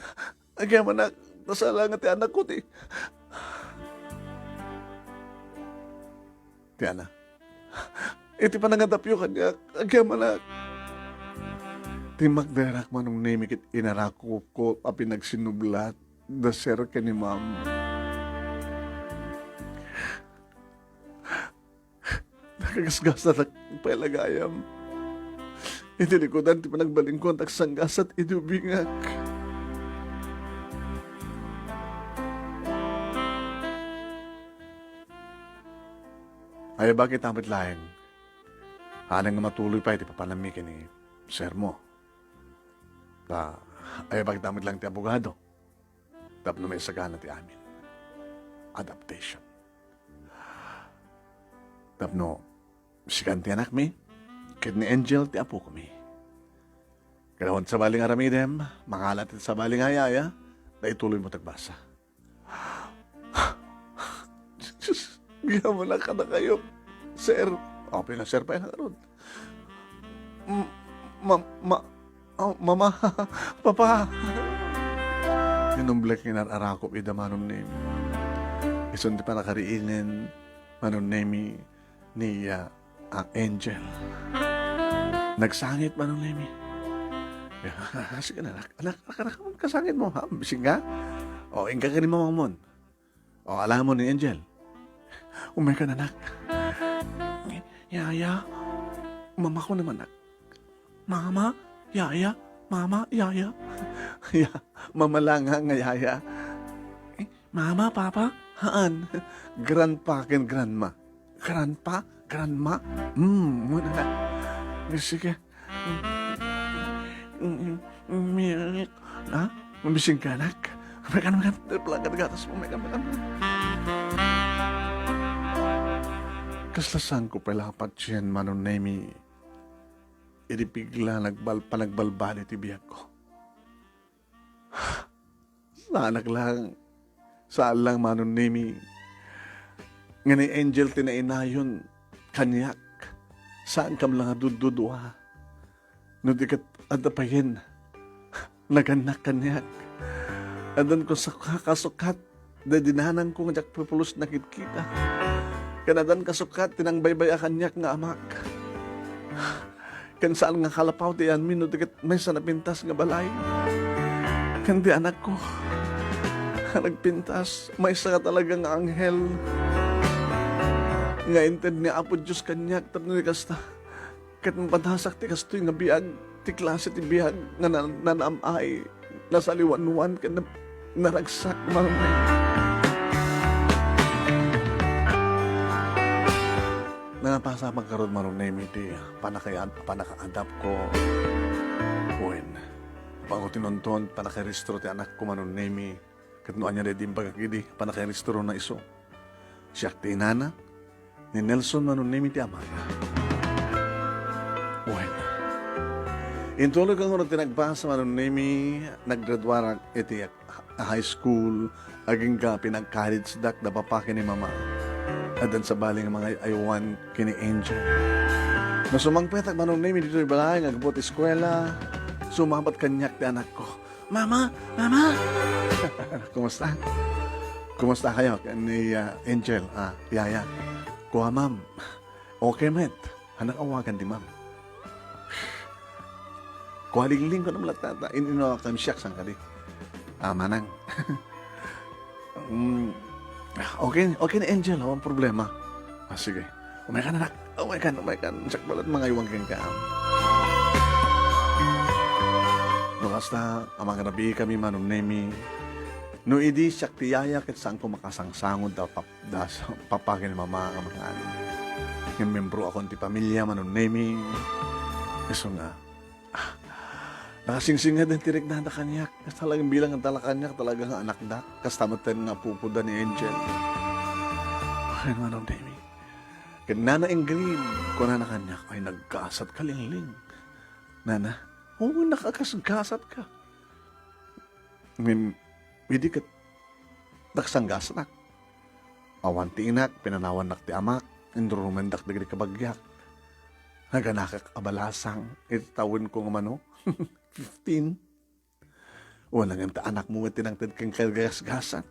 Agyaman na, nasala nga ti anak ko, ti. Ti anak. Iti pa nangadapyo kanya. Agyaman na. Ti magderak manong namikit inarako ko api nagsinublat. Da sir ka ni ma'am. Nakagasgas na nagpalagayam. Itinikudan ti panagbalingkon at sanggas at idubingak. Ay, bakit tamit laeng? Hanang nga matuloy pa iti papanamikin ni sir mo. Ay, bakit tamit lang ti abogado? Tapno may sagana ti amin. Adaptation. Tapno, sikan ti anak mi, kid ni Angel ti apo ko mi. Kalawon sa baling aramidem, mangalat sa baling ayaya, na ituloy mo tagbasa. Diyos, giyamo na ka na kayo, sir. Okay na, sir, pa yan karon. Mama, papa. Tinumblek ni narakop idamanong name. Isundi pa nakariinin, manong name ni Angel. Nagsangit manong name. Sige na, anak, kasangit mo, ha? Bising ka? O, ingka ka ni mamang mon. O, alam mo ni Angel. Umay ka na, anak. Yaya, mama ko naman, anak. Mama, yaya, mama, yaya. Mama lang nga yaya. Mama, papa, haan? Grandpa ken grandma. Grandpa, grandma. Muna na. Sige. Miyak. Ha? Mabising ka, anak. Makan. Pelanggan gatas mo. Makan. Kaslasan ko pala patyen manon nemi. Idipigla panagbalbali ti biyak ko. Sa anak lang. Saan lang manon nemi. Nga ni Angel tinainayon kanyak. Saan kam lang adududwa. No di kat adapayin. Naganak kanyak. Adan ko sa kakasukat. Dadinanan ko nga pupulos nakit-kita. Kanadan kasukat tinangbaybay kanyak nga amak. Kan saan nga kalapaw ti anmin no di kat may sanapintas nga balay. Kan di anak ko. Nagpintas. May isa ka talagang anghel. Nga inted ni Apo Diyos kanyak tapno ni kasta. Kat mapadhasak ti kastoy nga biyag. Ti klase ti biyag nga nanamay. Nasaliwan-wan ka na naragsak marumay. Nangapasa magkaroon marunay ti panaka-adapt ko. Uwin. Pag tinunton, panaka-restro ti anak ko manunay mi. Katnoan niya din pagkakidi, panaka-restro na iso. Siyak ti inana, ni Nelson manunay mi ti amang. Uwin. Intulog ang unang tinagbasa manunay mi, naggraduara iti high school, aging ka pinag-college dak na papake ni mama. Adan sa baling mga aywan kini Angel. Nasumangpet ang manong name dito yung balay, nagabot eskwela, sumabat kanyak ti anak ko. Mama! Kumusta? Kumusta kayo ni Angel? Yaya. Kuha, ma'am. Okay, met. Hanang awagan di, ma'am. Kuha lingling ko naman latata. Inino kami siyak sang kadi. Manang. Okay na, Angel. Walang problema. Sige. Umay ka na, nak. Umay ka. Siyak balat mga iwang kang kaam. No, hasta, amang rabi kami manong nemi. No, idi siyak tiyaya kat saan ko makasangsangod papagin mama ang mga ano. Yung membro ako ti pamilya manong nemi. So nga, nakasingsing nga din tirik na kanyak. Kasi talagang bilang ang talakanyak, talagang anak na. Kasi tamatan nga pupuda ni Angel. Ay, manong nemi. Nana Ingrid, kung na kanyak, ay nagkasat ka lingling. Nana, oo, nakakasgasat ka. Hindi ka daksanggas nak. Awan ti inak, pinanawan nak ti amak, indrumendak digri kabagyak. Naganakak abalasang, itawin ko nga mano, 15. Walang yung anak mo tinangtid kang kagasgasan.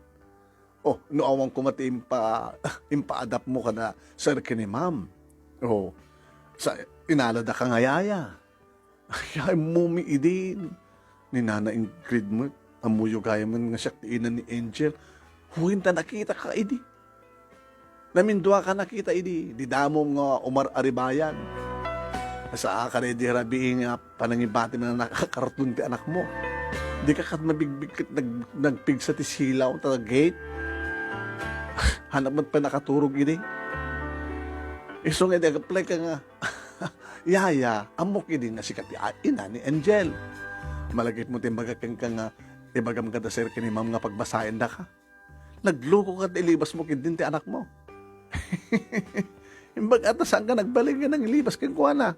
Oh, no awang kumati impa-adapt mo ka na sir ni ma'am. Oh, sa inalada ka ngayaya. Ay, mumi idin. Ni Nana Ingrid mo, amuyo gaya man nga siya tiinan ni Angel. Huwinta nakita ka idi. Namindua ka nakita idi. Di damo nga Umar Aribayan. Sa akare di rabiing panangibati na nakakartun ti anak mo. Di ka kat mabigbig nagpig sa tisilaw ta gate. Hanap mo pa nakaturog ini. Isong edi apply ka nga. Yaya, amok ini nga sikat ina ni Angel. Malagit mo timbaga kang nga ibagam ka da sir kini ma'am nga pagbasahin da ka. Nagluko ka ilibas mo kidin ti anak mo. Imbag atasan ka nagbalik ka ng ilibas kang kuha na.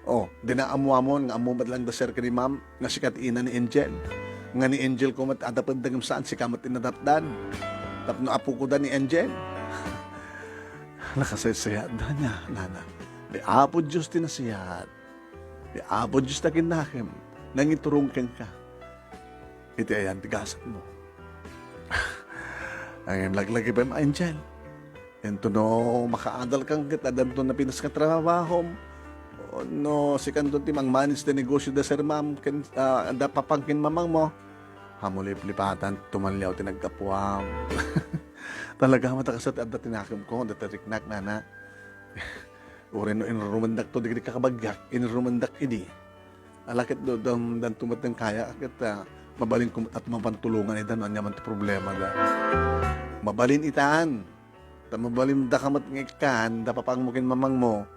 Oh, dinaamuha mo nga amumat lang da sir kini ma'am nga sikat ina ni Angel. Nga ni Angel ko mat adapad dagam saan si kamat inadapdan. Tapno apo ko da ni Angel. Nakasaysayan da niya, nana. Di apo Diyos tinasiyat. Di apo Diyos na kinakim. Nangiturungkan ka. Iti ayan, tigasat mo. Ang laglagi pa yung Angel. Ento no, makaadal kang kita. Danto na pinas ka trabaho. O no, si kanto ti mangmanis na negosyo da sir ma'am. Da papangkin mamang mo. Hamulip-lipatan, tumalyaw, tinagkapuam. Talaga matakasat at tinakim ko, datariknak nana. Urin no inrumandak to, digri kakabagyak, inrumandak idi. Alakit do, dan tumat ng kaya, akit mabalin kum at mapantulungan itan, anya man ti problema da. Mabalin itaan, mabalin da kamat ngikan, da papangmukin mamang mo,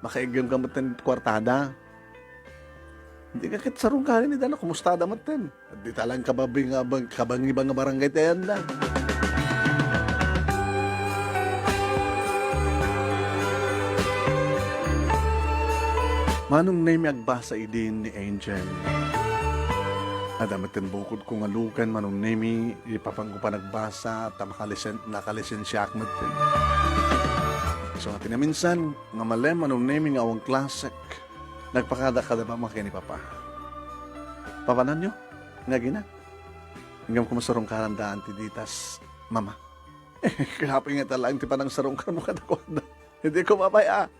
makaigam kamat ng kwartada. Hindi ka kit sarong kanin ni Dana, kumusta da maten? At di talang kabang-ibang barangay tayan lang. Manong name agbasa idin ni Angel. Adamatin bukod kong alukan, manong name ipapang ko pa nagbasa, nakalisensya akmat. So atin na minsan, nga malem, manong name nga awang klasik. Nagpakada-kada pa makini papa. Papanan nyo? Nga gina? Hanggang kumasarong karandaan ti ditas, mama. Kahapin nga talang ti panang sarong ka mo kadakwada. Hindi ko mapaya.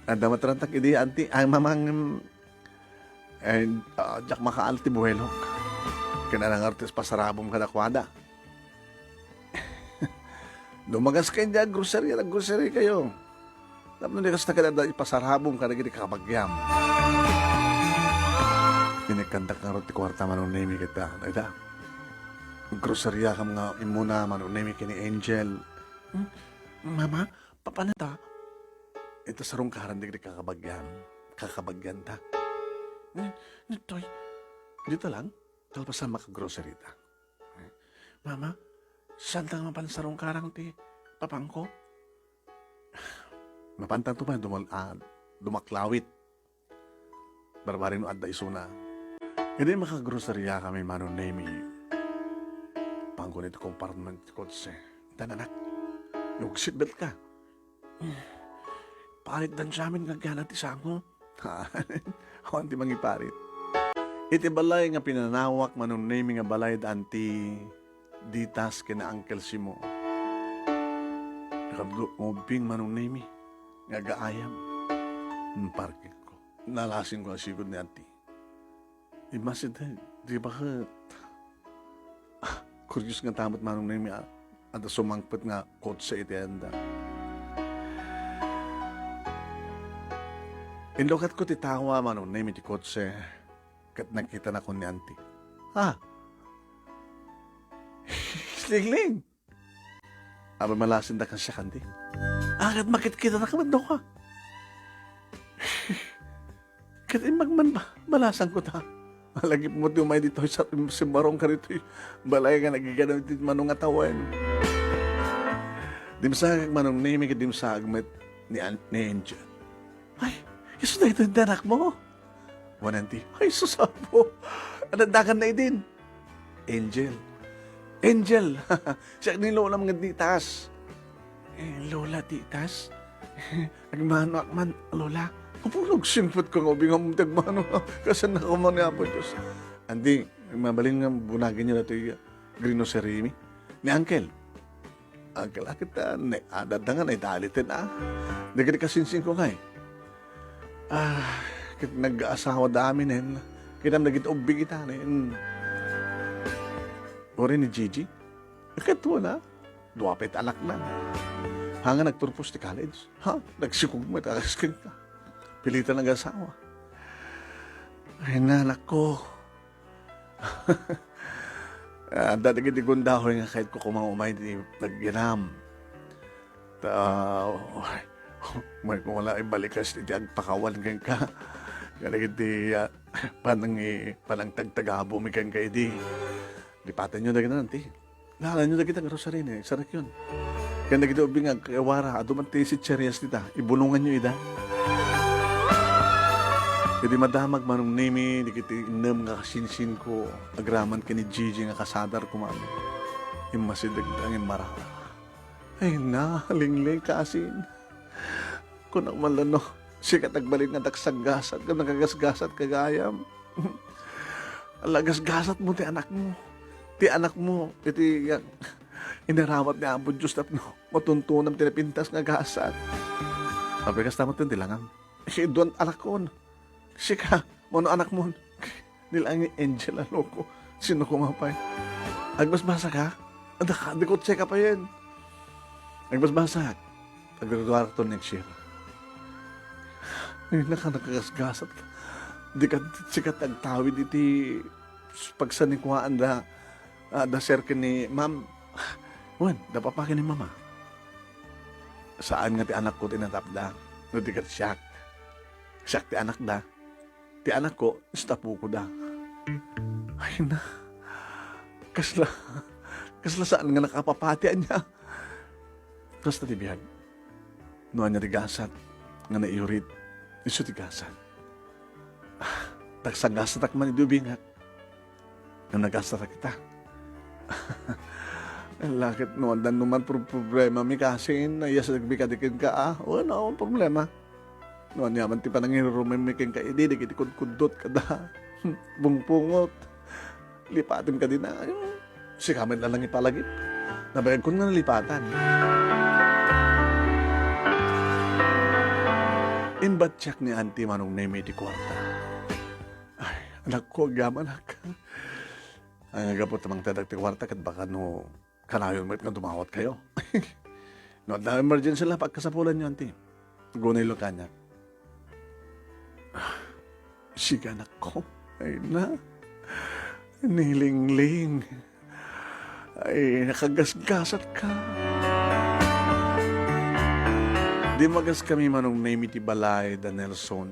Anda matrantak idi anti ang mamang jak makaal ti buhelok. Kinarang artis pasarabom kadakwada. Lumagas kayo dyan, grocery kayo. Tapos hindi kasi nakadada ipasarhabong ka na gini kakabagyam. Kinikandak nga rin ti kwarta manunemi kita. Ida, grocerya ka mga imuna manunemi kini Angel. Mama, papanata? Ito sarong karan di kakabagyan. Kakabagyan ta. Nitoy, dito lang. Talpasan makagrocery ta. Mama, saan tang mapansarong karang ti papangko? Mapantang tuman, dumaklawit. Barbarin no adda isuna. Hindi makagrocerya kami manunemi. Pangko nito compartment kotse. Tananak, yung seatbelt ka. Palit dan sa amin gagana ti sango. Hindi mangiparit. Iti balay nga pinanawak manunami nga balay danti ditas kina Uncle Simo. Nakabing manunami nga gaayam. Parking ko. Nalasin ko ang sigod ni auntie. Imasin tayo, di ba ka kuryos nga tamot manunami at sumangpot nga kotse iti anda. Inlokat ko titawa manunami ti kotse kat nakita na ko ni auntie. Ha? Slingling! Aba malasin da kan siya kandi. Kat makit-kita na kaman daw ka. Kat magman ba? Malasan ko ta. Malagip mo tumay dito sa simbarong ka rito. Balay ka nagiganaw dito manong atawan. Dimsagag manong name ka dimsagag met ni Angel. Ay, iso na ito yung anak mo. Wananti, ay susabo. Anandakan na din. Angel. Angel. Siya ni Lola mga ditas. Lola ditas? Agmano akman, Lola. Kapulog sinpot ko nga ubing tagmano. Kasi nakaman niya po Diyos. Andi, mabalin nga bunagin niya na ito yung grinoserimi. Ni Uncle. Uncle, akit na, adadangan ay dalitin Nagkita kasinsin ko nga kit nag-aasawa damin kita nagit ubig kita ori ni Gigi ikatwa na duwapit alak na hanga nagturpos ti college nagsikog mo takaskin ka pilitan nag-asawa ay nanak ko dati kiti gundahoy nga kahit ko kumangumay di nagginam may kung wala ibalikas iti agpakawan kang ka kaya iti panang tagtagabo mi kang ka iti lipatan nyo na gina nanti nahalan nyo na kita nga rin sarak yun kaya nagiti ubing agkawara adumanti si Cherias tita ibulungan nyo ida kaya madamag manong nimi di kiti inem nga kasinsin ko agraman ka ni Gigi nga kasadar kumano imasidag ang maraka ay na lingling kasin kung ang malano, siya katagbalin nga taksaggasat, kung nakagasgasat kagayam. Alagasgasat mo, ti anak mo. Ti anak mo, iti inarawat ni Apo Diyos na matuntunang tinapintas nga gasat. Pabigas tamot yun, tilangam. Doon anak ko, siya ka, mono anak mo. Nilang Angel, loko. Sino kumapay? Agbasbasa ka? Adikot siya ka pa yan. Agbasbasa. Pagdadwara to next year. Ay, nakagasgasat ka. Di ka sikat agtawid iti pagsanikwaan da serke ni ma'am. Wan, da papakin ni mama. Saan nga ti anak ko tinatap da? No, di ka siyak. Siyak ti anak da. Ti anak ko, istapu ko da. Ay na. Kasla saan nga nakapapatian niya. Kasla ti biyag. Noan niya tigasat. Nga naiurit. Iso tigasat. Tagsagasat man idubingat. Nga nagasat kita. Lakit noon dan naman problema mi kasin. Ayas nagbikadikin ka wala akong problema. Noon yaman ti panangirurumin mi king kaidi. Di kiti kudkudot ka da. Bungpungot. Lipatin ka din na. Sikamin na lang ipalagip. Nabayag ko nga nalipatan. Inbatsak ni auntie manong neme di kwarta. Ay, anak ko, gaman ka. Ay, nagapot namang tadag ti kwarta kat baka no kanayon mo nga dumawat kayo. No, na emergency lang pagkasapulan niyo, auntie. Gunay lo kanya. Siga anak ko. Ay na. Nilingling. Ay, nakagasgasat ka. Di magas kami manong name ti balay da Nelson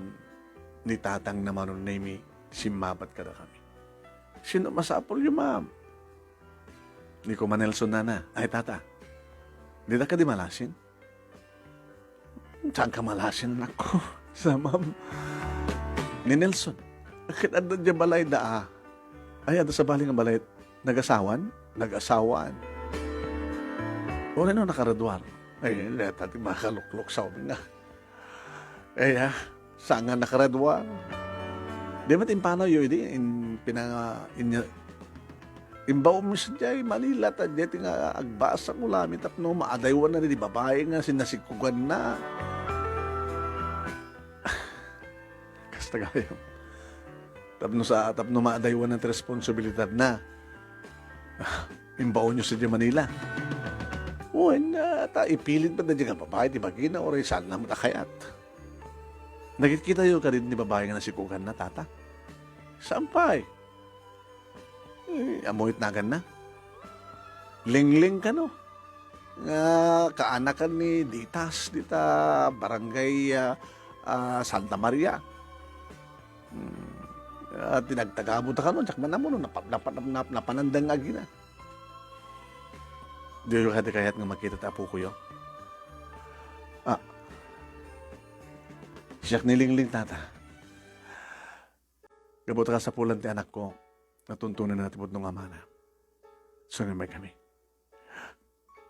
ni tatang na manong name simabat ka na kami. Sino masapol yung ma'am? Di ko man Nelson na. Ay tata, di na ka di malasin? Saan ka malasin ako? Sa ma'am. Ni Nelson. Akit ando dyan balay da Ay, ando sa baling ang balay. Nag-asawan? Nag-asawaan. O rin nakaradwar. Ay, leta ti makaluklok sa umin nga. Ay, saan nga nakaradwar? Di ba't impano yun, in pinanga, imbaw mo siya Manila, tadya nga agbasa ko lamit tapno, maadaywan na rin, di babae nga, sinasikugan na. Kasta kayo. Tapno maadaywan ng responsibilidad na. Imbaw nyo sa Manila. Uy, ipilit pa na dyan nga babae, di ba gina, oray saan na matakayat. Nakikita yun ka rin ni babae nga nasikugan na, tata. Sampay. Amoyit nagan na. Lingling ka no. Nga kaanakan ni Ditas, dita barangay Santa Maria. Tinagtagabot ka no, tsakman na mo no, napanandang agi na. Di yung kayat nga makita tapo ko yun. Siyak nilingling tata. Gabot ka sa pulan ti anak ko, natuntunan na natipot ng ama na. So may kami.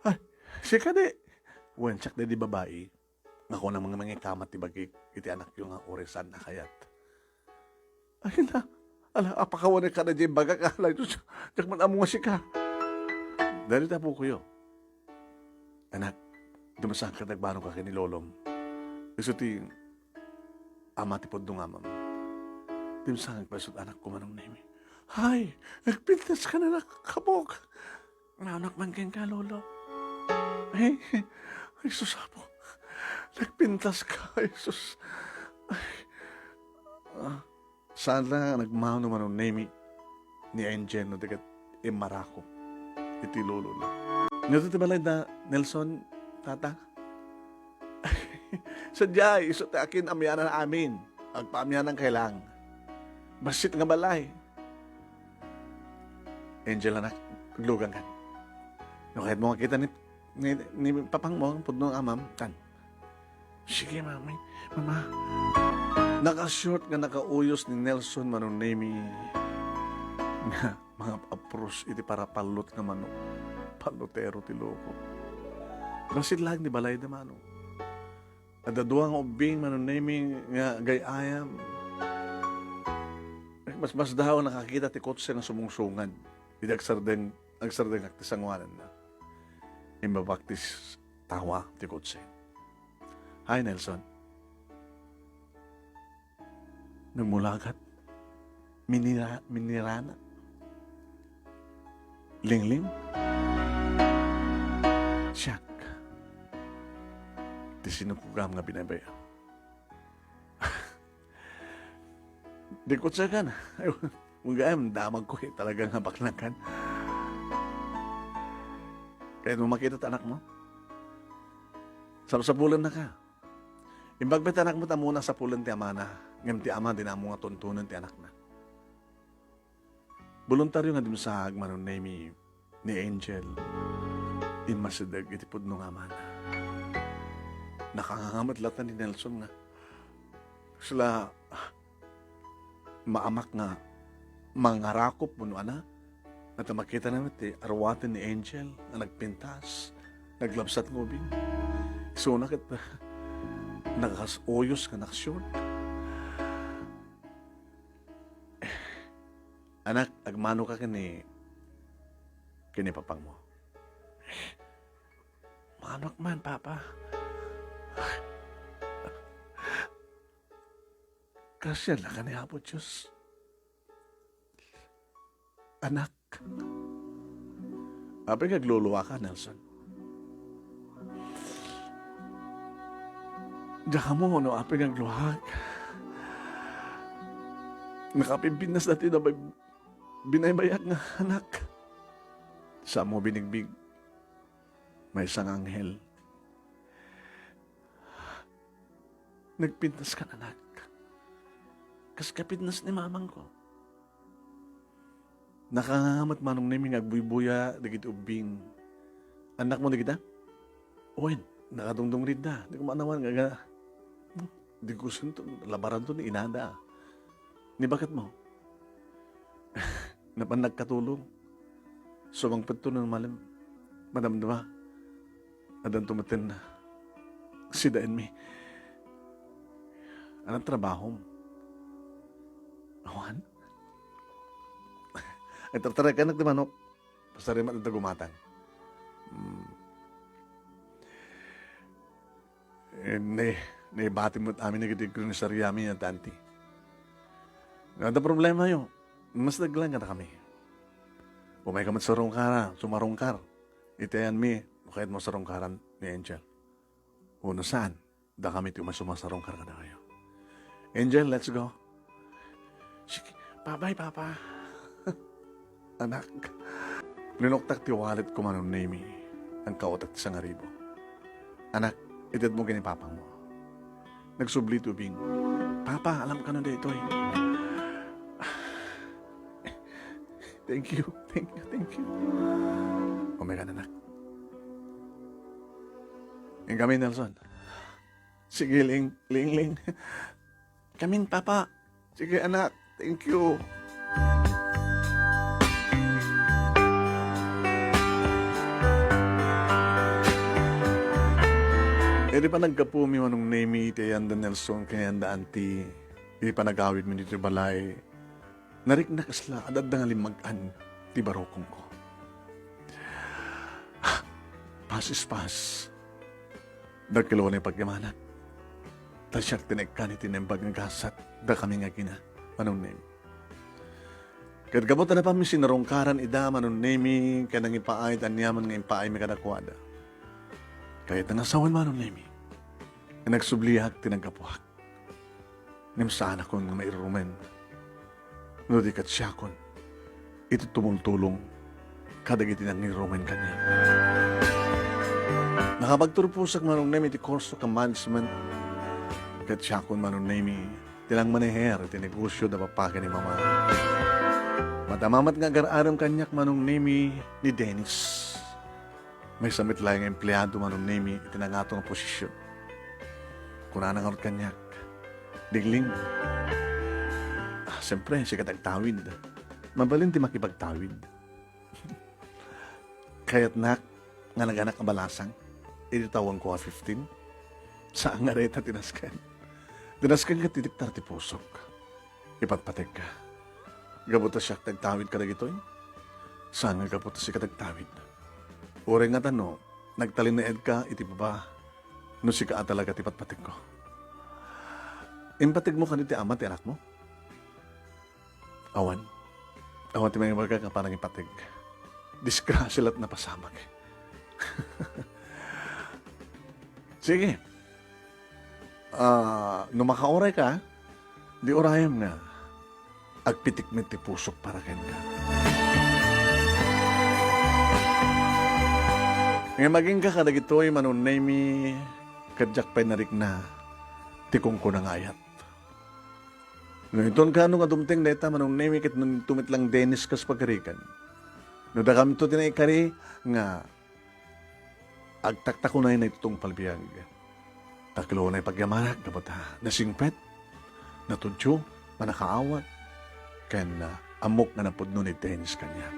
Ay, siya ka di. Wen, siyak di babae. Ako na mga kamat ti bagay, iti anak yung nga oresan na kayat. Ay na, apakawan ka na dyan baga ka. Siyak man amo nga siya ka. Dahil tapo ko yun. Anak, dumasahan ka nagbarong ka kini Lolong. Gusto ti, ama ti podong amam. Dimsang pasot anak ko manong nemi. Hay, nagpintas ka na nakabog. Nanak man ka, Lolo. Ay, Jesus po. Nagpintas ka, Jesus. Ay, saan lang nagmahaw naman ng nemi ni Angel no dagat Marako. Iti Lolo na. Ngayon ito balay na Nelson, tata? Sadyay, iso te akin amyanan na amin. Agpaamyanan kailang. Basit nga balay. Angel anak, lugang kan. No, kahit mo makita ni papang mo, pudno ng amam, tan. Sige, mami. Mama. Naka-short nga nakauyos ni Nelson Manonemi nga mga apros iti para palot nga manok. Palotero ti loko. Basit lang ni balay na manok. Adaduang ubing Manonemi nga gayayam. Mas daw nakakita ti kotse nga sumungsungan. Hindi agsardeng akti sangwanan na. Imbabaktis tawa ti kotse. Hi, Nelson. Nagmulagat. Minirana. Lingling. Siyak. Di sinupugam nga binabaya. Di ko sa kan. Mugayam, damag ko talagang habaknakan. Kaya nung makita anak mo, sa pulan na ka. Imbagbet anak mo muna sa pulan ti ama na. Ngam ti ama din mo nga tuntunan ti anak na. Voluntaryo nga din sa hagmanon ni Angel. Inmasidag itipod nung ama na. Nakangangamat latan ni Nelson nga. Sila maamak nga mangarakop mo no ana. At makita namin arwatin ni Angel na nagpintas, naglabsat ngubing. So nakit nakasoyos ka nakasyon. Anak, agmano ka kini papang mo. Manok man, Papa. Kasya lang ka ni Apo Diyos. Anak. Ape nagluluwa ka, Nelson. Diyan mo, no, ape nagluhag. Nakapimpinas natin na binaybayak nga anak. Sa mo binigbig, may isang anghel. Nagpintas ka, anak. Kas kapitnas ni mamang ko. Nakangamat manong naming agbuybuya, digit ubing. Anak mo na kita? Owen, nakatungtong rin na. Di ko maanawan nga. Di ko sinto, labaran to ni inada. Ni bakit mo? Napan nagkatulong. Sumangpad to ng malam. Madam, diba? Adan tumatin na. Sidaan mi. Anong trabaho mo? Awan? Ay, tartaray ka di manok. Basta rin matanda gumatang. Naibati mo at amin nagitig ko ni Sariyami at Tanti. Ada problema yun. Mas naglang ka na kami. Umay ka mat sa rongkara, sumarongkar. Itayan mi, kahit mo sa rongkaran ni Angel. Uno saan? Da kami tiyo sumasarongkar ka na kayo. Angel, let's go. Sige, bye-bye, Papa. Anak, linoktak ti wallet ko manong name ang kautak ti sangaribo. Anak, itad mo gani papang mo. Nagsubli tubing. Papa, alam ka na dito eh. Thank you. Oh my God, anak. Yung kami, Nelson. Sige, Ling. Kaming, Papa. Sige, anak. Thank you. Di pa nagkapumi manong name iti yanda Nelson kaya yanda auntie. Di pa nagawid mo dito balay. Narik na kasla adad nga limag-an ti barokong ko. Pas is pas. Dagkilo na ipagyamanat. Tasyak tinagkan iti nembag ng gasat. Da kami nga kina. Manong name. Kad gabot na pa mi sinarongkaran ida manong name kanang ipaay tanyaman nga ipaay mi kadakwada. Kahit ang asawan manong name. Nagsublihat tinagkapuhak. Nimsaan ako nga mairumen. No di kat siya kon. Ito tumultulong. Kadagiti nang irumen kanya. Nakapagturpusak manong nemi iti course of management. Kat siya kon manong nemi. Tilang maneher iti negosyo da papaka ni mama. Matamamat nga gararam kanyak manong nemi ni Dennis. May samit lang nga empleyado manong nemi iti nangato nga posisyon. Kuna nangarot kanyak. Dingling. Siyempre, siya katagtawid. Mabalin di makipagtawid. Kaya't nak, nga naganak ang balasang, ititawang ko 15, saan nga reta tinaskan. Tinaskan ka titiktar ti pusok. Ipatpatek ka. Gabuta siya tagtawid ka na gito'y. Saan nga gabuta siya katagtawid. Ure nga tano, nagtalin na ed ka, iti baba, no si ka talaga ti patpatik ko. Impatig mo kaniti ama ti anak mo? Awan ti mga baga ka parang ipatig. Disgrasya lat na pasamag. Sige. No makauray ka, di orayam nga. Agpitik met ti pusok para ken ka. Nga maging ka kadagitoy manunay mi kadyak pa'y narik na tikong ko ng ayat. No iton ka nung adumting neta manunay mi kit nung tumit lang Dennis kas pagkarikan. No da kami to tinaikari nga agtakta ko na yun itong palbiyag. Taklo na ipagyamanak dapat ha nasingpet, natudyo, manakaawat, ken amok na napudno ni Dennis kanya.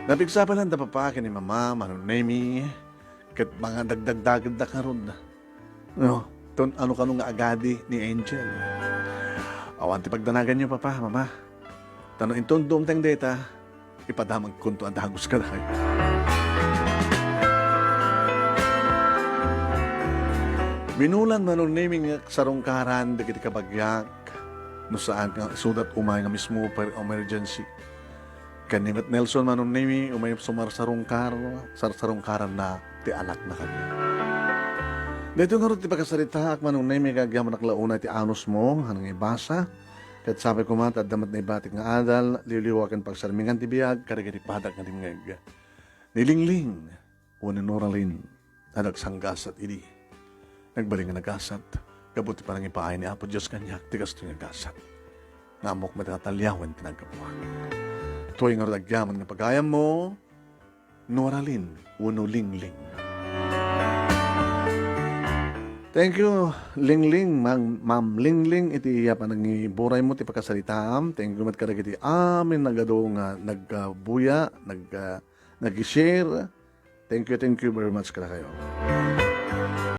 Napigsapalan da papake ni mama, manunemi, kat mga dagdag-dagad da karon na. No, ano kanong nga agadi ni Angel. Awan ti pagdanagan niyo papa, mama. Tano inton dumteng data, ipadamag kunto ang dagos ka na. Binulan manunemi nga sarongkaran, dagiti kabagyak, no saan nga sudat umay nga mismo per emergency. Kanimat Nelson manong nimi umay sarsarongkaran na ti anak na kanya. Dito nga rin ti pagkasarita ak manong nimi kagyaman naklauna ti anos mo hanang ibasa. Kat sabi ko mat at damat na ibatik nga adal liliwakan pagsarmingan ti biyag karigati padak nga tingag. Nilingling o ninoralin na nagsanggasat idi. Nagbaling nga nagasat kabuti parang ipaay ni Apo Diyos kanyak tigas ito nga gasat. Namok matatalyawan tinagkapuan. Tuwing nga ragyaman nga pagayam mo, noralin, uno lingling. Thank you, Lingling, Ma'am Lingling, iti panangiburay mo, ti pagkasalitam. Thank you, matkarag iti amin nagado nga nagbuya, nag-share. Thank you very much kada kayo.